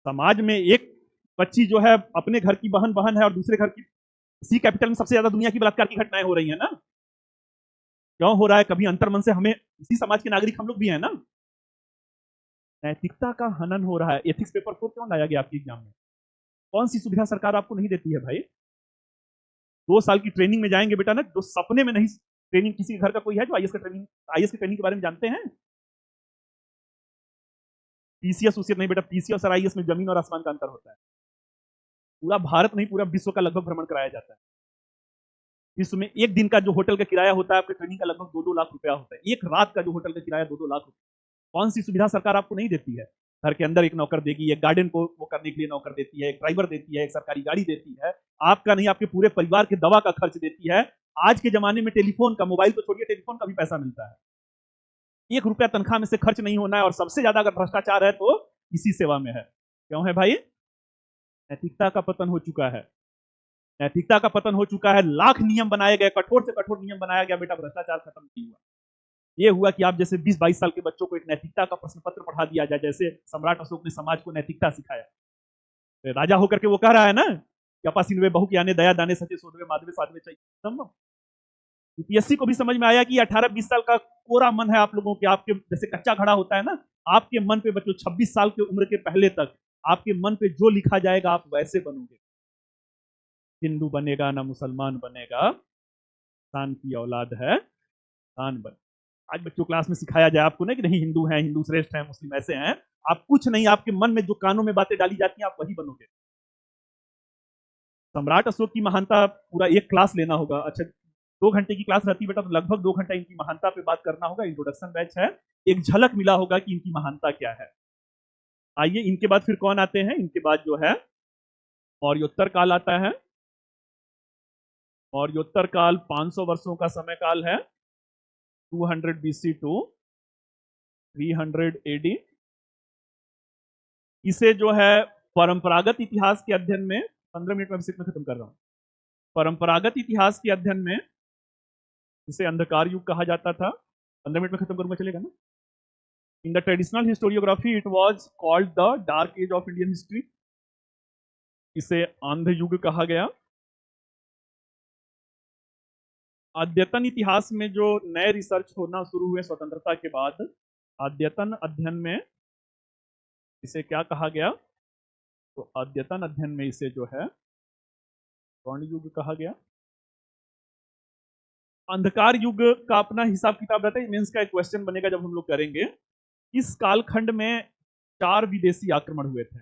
समाज में एक बच्ची जो है अपने घर की बहन बहन है और दूसरे घर की, सी कैपिटल में सबसे ज्यादा दुनिया की बलात्कार की घटनाएं हो रही है ना। क्यों हो रहा है? कभी अंतर्मन से हमें, इसी समाज के नागरिक हम लोग भी हैं ना। नैतिकता का हनन हो रहा है। एथिक्स पेपर 4 क्यों लाया गया आपके एग्जाम में? कौन सी सुविधा सरकार आपको नहीं देती है भाई? 2 साल की ट्रेनिंग में जाएंगे बेटा ना, जो सपने में नहीं। ट्रेनिंग किसी घर का कोई है जो आईएएस का ट्रेनिंग, आईएएस की ट्रेनिंग के बारे में जानते हैं? पीसीएस उसी नहीं बेटा, पीसीएस और आईएएस में जमीन और आसमान का अंतर होता है। पूरा भारत नहीं, पूरा विश्व का लगभग भ्रमण कराया जाता है। विश्व में एक दिन का जो होटल का किराया होता है आपके ट्रेनिंग का, लगभग 2-2 लाख रुपया होता है। एक रात का जो होटल का किराया 2-2 लाख रुपया। कौन सी सुविधा सरकार आपको नहीं देती है? घर के अंदर एक नौकर देगी, एक गार्डन को वो करने के लिए नौकर देती है, एक ड्राइवर देती है, एक सरकारी गाड़ी देती है। आपका नहीं, आपके पूरे परिवार के दवा का खर्च देती है। आज के जमाने में टेलीफोन का, मोबाइल तो छोड़िए, टेलीफोन का भी पैसा मिलता है। 1 रुपया तनख्वाह में से खर्च नहीं होना है। और सबसे ज्यादा अगर भ्रष्टाचार है तो इसी सेवा में है। क्यों है भाई? नैतिकता का पतन हो चुका है। नैतिकता का पतन हो चुका है। लाख नियम बनाए गए, कठोर से कठोर नियम बनाया गया, बेटा भ्रष्टाचार खत्म नहीं हुआ। ये हुआ कि आप जैसे 20-22 साल के बच्चों को एक नैतिकता का प्रश्न पत्र पढ़ा दिया जाए, जैसे सम्राट अशोक ने समाज को नैतिकता सिखाया। तो राजा होकर के वो कह रहा है ना कि अपासिनवे बहु की आने, दया दाने सचे सोधवे, माधवे साधवे चाहिए संभव। यूपीएससी को भी समझ में आया कि 18-20 साल का कोरा मन है आप लोगों के, आपके जैसे कच्चा घड़ा होता है ना, आपके मन पे बच्चों 26 साल की उम्र के पहले तक आपके मन पे जो लिखा जाएगा आप वैसे बनोगे। हिंदू बनेगा ना मुसलमान बनेगा, इंसान की औलाद है, इंसान बन। आज बच्चों क्लास में सिखाया जाए आपको ना कि नहीं हिंदू है, हिंदू श्रेष्ठ है, मुस्लिम ऐसे हैं। आप कुछ नहीं, आपके मन में जो कानों में बातें डाली जाती हैं आप वही बनोगे। सम्राट अशोक की महानता पूरा एक क्लास लेना होगा। अच्छा, 2 घंटे की क्लास रहती है बेटा, तो लगभग 2 घंटा इनकी महानता पे बात करना होगा। इंट्रोडक्शन बैच है, एक झलक मिला होगा कि इनकी महानता क्या है। आइए, इनके बाद फिर कौन आते हैं? इनके बाद जो है मौर्योत्तर काल आता है। मौर्योत्तर काल 500 वर्षों का समय काल है। 200 बीसी टू 300 एडी। इसे जो है परंपरागत इतिहास के अध्ययन में, 15 मिनट में में खत्म कर रहा हूं। परंपरागत इतिहास के अध्ययन में इसे अंधकार युग कहा जाता था। 15 मिनट में खत्म करूंगा, चलेगा ना? In the traditional historiography it was called the dark age of Indian history. इसे अंध युग कहा गया। अद्यतन इतिहास में जो नए रिसर्च होना शुरू हुए स्वतंत्रता के बाद, अद्यतन अध्ययन में इसे क्या कहा गया? तो अद्यतन अध्ययन में इसे जो है स्वर्ण युग कहा गया। अंधकार युग का अपना हिसाब किताब रहता है। मेंस का एक क्वेश्चन बनेगा जब हम लोग करेंगे। इस कालखंड में 4 विदेशी आक्रमण हुए थे।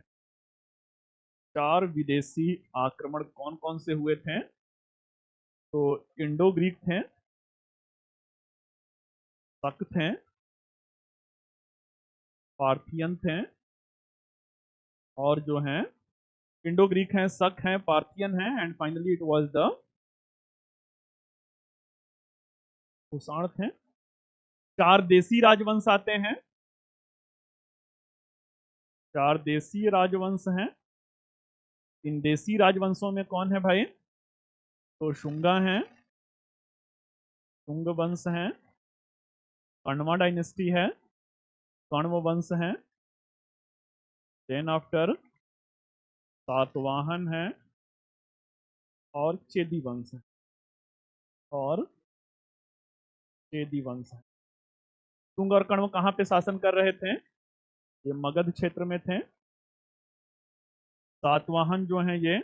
4 विदेशी आक्रमण कौन कौन से हुए थे? तो इंडो ग्रीक थे, शक थे, पार्थियन थे, और जो हैं इंडो ग्रीक हैं, शक हैं, पार्थियन हैं, and finally it was the Kushan थे। 4 देसी राजवंश आते हैं। 4 देसी राजवंश हैं। इन देसी राजवंशों में कौन है भाई? तो शुंगा हैं, शुंग वंश हैं, कण्वा डायनेस्टी है, कण्व वंश है, देन आफ्टर सातवाहन है, और चेदी वंश है, और चेदी वंश है। शुंग और कण्व कहाँ पे शासन कर रहे थे? ये मगध क्षेत्र में थे। सातवाहन जो है ये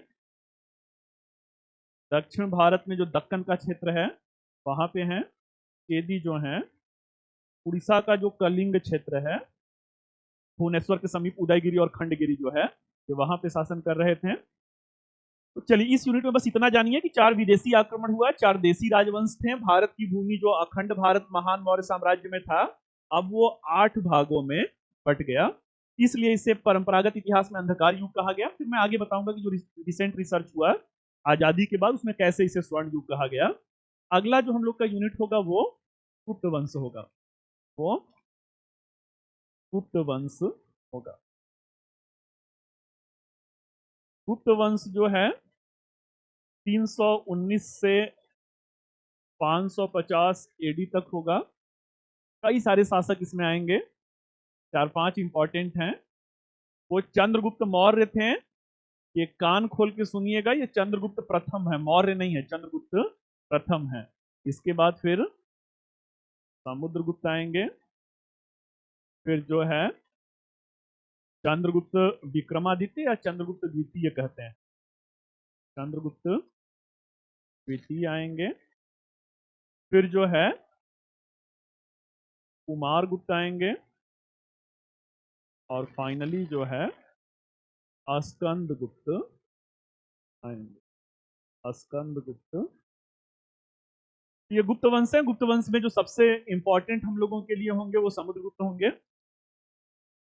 दक्षिण भारत में जो दक्कन का क्षेत्र है वहां पे हैं। केदी जो है उड़ीसा का जो कलिंग क्षेत्र है, भुवनेश्वर के समीप उदयगिरी और खंडगिरी जो है, ये वहां पे शासन कर रहे थे। तो चलिए इस यूनिट में बस इतना जानिए कि 4 विदेशी आक्रमण हुआ, 4 देशी राजवंश थे। भारत की भूमि जो अखंड भारत महान मौर्य साम्राज्य में था, अब वो 8 भागों में बट गया। इसलिए इसे परंपरागत इतिहास में अंधकार युग कहा गया। फिर मैं आगे बताऊंगा कि जो रिसेंट रिसर्च हुआ आजादी के बाद उसमें कैसे इसे स्वर्ण युग कहा गया। अगला जो हम लोग का यूनिट होगा वो गुप्त वंश होगा। वो गुप्त वंश होगा। गुप्त वंश जो है 319 से 550 एडी तक होगा। कई सारे शासक इसमें आएंगे, 4-5 इंपॉर्टेंट हैं। वो चंद्रगुप्त मौर्य थे। ये कान खोल के सुनिएगा, ये चंद्रगुप्त प्रथम है, मौर्य नहीं है, चंद्रगुप्त प्रथम है। इसके बाद फिर समुद्रगुप्त आएंगे। फिर जो है चंद्रगुप्त विक्रमादित्य या चंद्रगुप्त द्वितीय कहते हैं, चंद्रगुप्त द्वितीय आएंगे। फिर जो है कुमार गुप्त आएंगे। और फाइनली जो है अस्कंद गुप्त आएंगे। अस्कंद गुप्त। ये गुप्त वंश है। गुप्त वंश में जो सबसे इंपॉर्टेंट हम लोगों के लिए होंगे वो समुद्रगुप्त होंगे।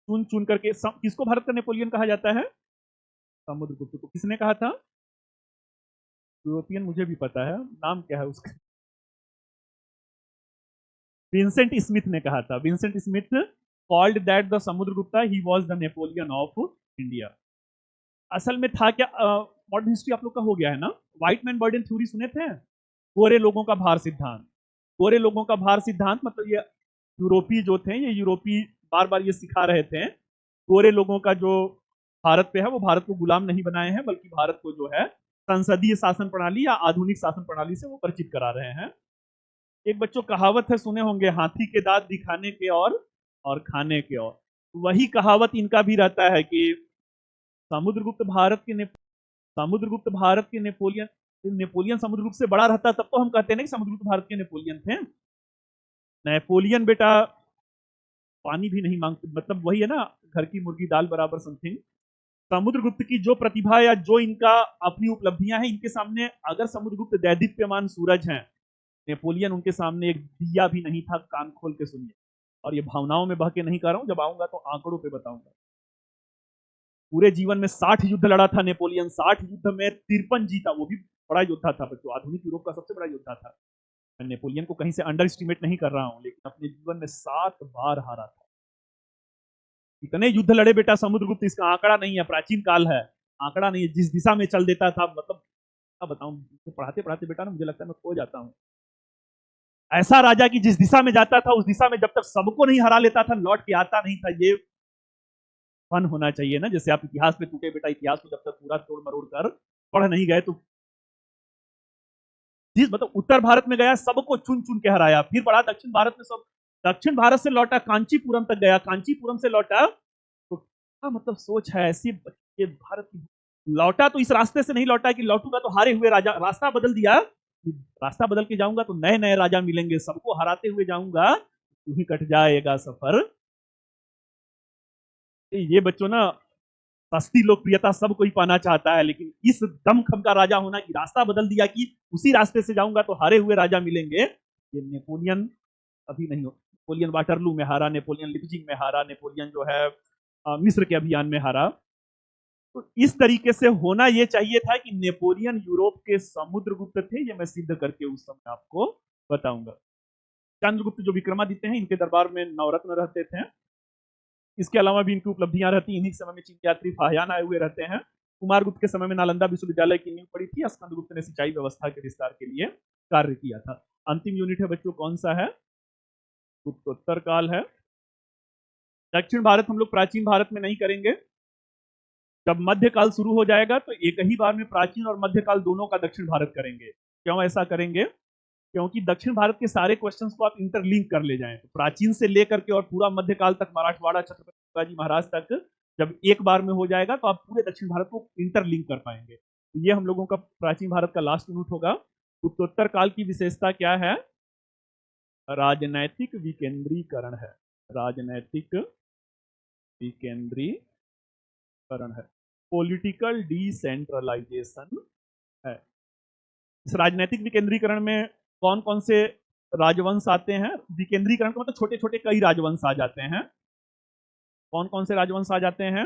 चुन चुन करके किसको भारत का नेपोलियन कहा जाता है? समुद्रगुप्त को। किसने कहा था? यूरोपियन, मुझे भी पता है, नाम क्या है उसका? विंसेंट स्मिथ ने कहा था। Vincent Smith called that the Samudragupta he was the Napoleon of India. असल में था क्या, मॉडर्न हिस्ट्री आप लोग का हो गया है ना, व्हाइट मैन बर्डन थ्योरी सुने थे? गोरे लोगों का भार सिद्धांत। गोरे लोगों का भार सिद्धांत मतलब ये यूरोपीय जो थे, ये यूरोपीय बार बार ये सिखा रहे थे गोरे लोगों का जो भारत पे है वो भारत को गुलाम नहीं बनाए हैं, बल्कि भारत को जो है संसदीय शासन प्रणाली या आधुनिक शासन प्रणाली से वो परिचित करा रहे हैं। एक बच्चों कहावत है, सुने होंगे, हाथी के दांत दिखाने के और खाने के और। वही कहावत इनका भी रहता है कि समुद्रगुप्त भारत के समुद्रगुप्त भारत के नेपोलियन नेपोलियन समुद्रगुप्त से बड़ा रहता, तब तो हम कहते हैं ना कि समुद्रगुप्त भारत के नेपोलियन थे। नेपोलियन बेटा पानी भी नहीं मांगते, मतलब वही है ना, घर की मुर्गी दाल बराबर समथिंग। समुद्रगुप्त की जो प्रतिभा या जो इनका अपनी उपलब्धियां हैं, इनके सामने अगर समुद्रगुप्त दैदीप्यमान सूरज हैं, नेपोलियन उनके सामने एक दिया भी नहीं था। कान खोल के सुनिए। और ये भावनाओं में बह के नहीं कर रहा हूं, जब आऊंगा तो आंकड़ों पे बताऊंगा। पूरे जीवन में 60 युद्ध लड़ा था नेपोलियन। 60 युद्ध में 53 जीता। वो भी बड़ा योद्धा था बच्चों, आधुनिक यूरोप का सबसे बड़ा योद्धा था। मैं नेपोलियन को कहीं से अंडर एस्टिमेट नहीं कर रहा हूं, लेकिन अपने जीवन में 7 बार हारा था। इतने युद्ध लड़े बेटा समुद्रगुप्त, इसका आंकड़ा नहीं है, प्राचीन काल है, आंकड़ा नहीं है। जिस दिशा में चल देता था, मतलब क्या बताऊं, पढ़ाते पढ़ाते बेटा ना मुझे लगता है मैं खो जाता हूं। ऐसा राजा कि जिस दिशा में जाता था उस दिशा में जब तक सबको नहीं हरा लेता था, लौट के आता नहीं था। ये फन होना चाहिए ना, जैसे आप इतिहास में टूटे बेटा, इतिहास को जब तक पूरा तोड़ मरोड़ कर पढ़ नहीं गए तो जिस मतलब उत्तर भारत में गया सबको चुन चुन के हराया, फिर बढ़ा दक्षिण भारत में, सब दक्षिण भारत से लौटा कांचीपुरम तक गया, कांचीपुरम से लौटा तो क्या मतलब सोच है ऐसी ये भारत की। लौटा तो इस रास्ते से नहीं लौटा कि लौटूंगा तो हारे हुए राजा, रास्ता बदल दिया। रास्ता बदल के जाऊंगा तो नए नए राजा मिलेंगे, सबको हराते हुए जाऊंगा यूं ही कट जाएगा सफर। ये बच्चों ना सस्ती लोकप्रियता सब कोई पाना चाहता है, लेकिन इस दमखम का राजा होना कि रास्ता बदल दिया कि उसी रास्ते से जाऊंगा तो हारे हुए राजा मिलेंगे, ये नेपोलियन अभी नहीं हो। नेपोलियन वाटरलू में हारा, नेपोलियन लिपजिंग में हारा, नेपोलियन जो है मिस्र के अभियान में हारा। तो इस तरीके से होना यह चाहिए था कि नेपोलियन यूरोप के समुद्रगुप्त थे, ये मैं सिद्ध करके उस समय आपको बताऊंगा। चंद्रगुप्त जो विक्रमादित्य हैं, इनके दरबार में नवरत्न रहते थे। इसके अलावा भी इनकी उपलब्धियां रहती। इन्हीं समय में चीन के यात्री फाहियान आए हुए रहते हैं। कुमार गुप्त के समय में नालंदा विश्वविद्यालय की नींव पड़ी थी। स्कंदगुप्त ने सिंचाई व्यवस्था के विस्तार के लिए कार्य किया था। अंतिम यूनिट है बच्चों कौन सा है? गुप्तोत्तर काल है। दक्षिण भारत हम लोग प्राचीन भारत में नहीं करेंगे। जब मध्यकाल शुरू हो जाएगा तो एक ही बार में प्राचीन और मध्यकाल दोनों का दक्षिण भारत करेंगे। क्यों ऐसा करेंगे? क्योंकि दक्षिण भारत के सारे क्वेश्चंस को आप इंटरलिंक कर ले जाएं, तो प्राचीन से लेकर के और पूरा मध्यकाल तक, मराठवाड़ा, छत्रपति शिवाजी महाराज तक जब एक बार में हो जाएगा तो आप पूरे दक्षिण भारत को इंटरलिंक कर पाएंगे। तो ये हम लोगों का प्राचीन भारत का लास्ट यूनिट होगा। उत्तरोत्तर काल की विशेषता क्या है? राजनैतिक विकेंद्रीकरण है। राजनैतिक विकेंद्रीकरण है, पॉलिटिकल डिसेंट्रलाइजेशन है। इस राजनीतिक विकेंद्रीकरण में कौन कौन से राजवंश आते हैं? विकेंद्रीकरण का मतलब छोटे छोटे कई राजवंश आ जाते हैं। कौन कौन से राजवंश आ जाते हैं?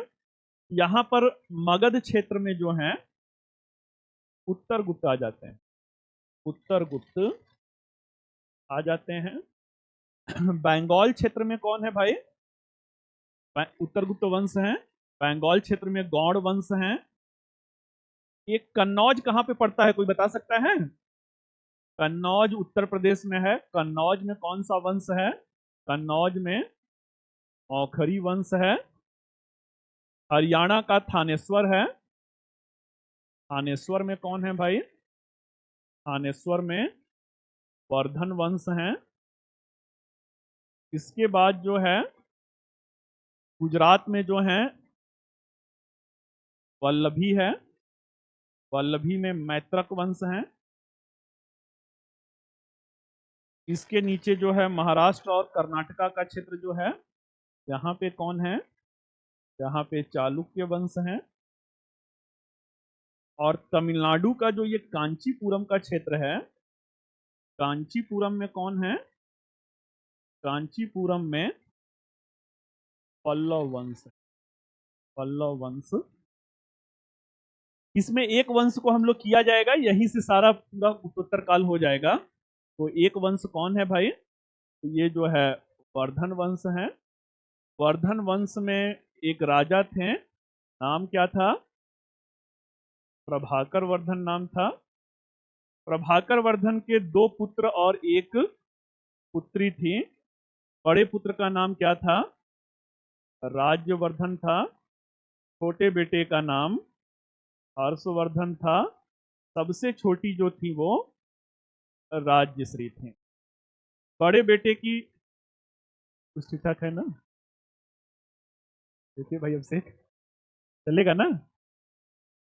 यहां पर मगध क्षेत्र में जो है उत्तर गुप्त आ जाते हैं, उत्तर गुप्त आ जाते हैं। बंगाल क्षेत्र में कौन है भाई? उत्तर गुप्त वंश है। बंगाल क्षेत्र में गौड़ वंश है। एक कन्नौज कहां पे पड़ता है, कोई बता सकता है? कन्नौज उत्तर प्रदेश में है। कन्नौज में कौन सा वंश है? कन्नौज में औखरी वंश है। हरियाणा का थानेश्वर है। थानेश्वर में कौन है भाई? थानेश्वर में वर्धन वंश है। इसके बाद जो है गुजरात में जो है वल्लभी है। वल्लभी में मैत्रक वंश है। इसके नीचे जो है महाराष्ट्र और कर्नाटका का क्षेत्र जो है, यहाँ पे कौन है? यहाँ पे चालुक्य वंश है। और तमिलनाडु का जो ये कांचीपुरम का क्षेत्र है, कांचीपुरम में कौन है? कांचीपुरम में पल्लव वंश। पल्लव वंश। इसमें एक वंश को हम लोग किया जाएगा, यहीं से सारा पूरा उत्तरोत्तर काल हो जाएगा। तो एक वंश कौन है भाई? तो ये जो है वर्धन वंश है। वर्धन वंश में एक राजा थे, नाम क्या था? प्रभाकर वर्धन नाम था। प्रभाकर वर्धन के 2 पुत्र और 1 पुत्री थी। बड़े पुत्र का नाम क्या था? राज्यवर्धन था। छोटे बेटे का नाम हर्षवर्धन था। सबसे छोटी जो थी वो राज्यश्री थी। बड़े बेटे की कुछ ठीक ठाक है ना? देखिए भाई, अब से चलेगा ना?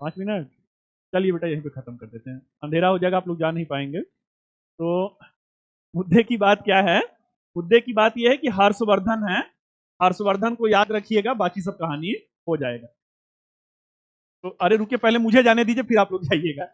5 मिनट। चलिए बेटा, यहीं पे खत्म कर देते हैं, अंधेरा हो जाएगा, आप लोग जा नहीं पाएंगे। तो मुद्दे की बात क्या है? मुद्दे की बात यह है कि हर्षवर्धन है। हर्षवर्धन को याद रखिएगा, बाकी सब कहानी हो जाएगा। तो अरे रुकिए, पहले मुझे जाने दीजिए, फिर आप लोग जाइएगा।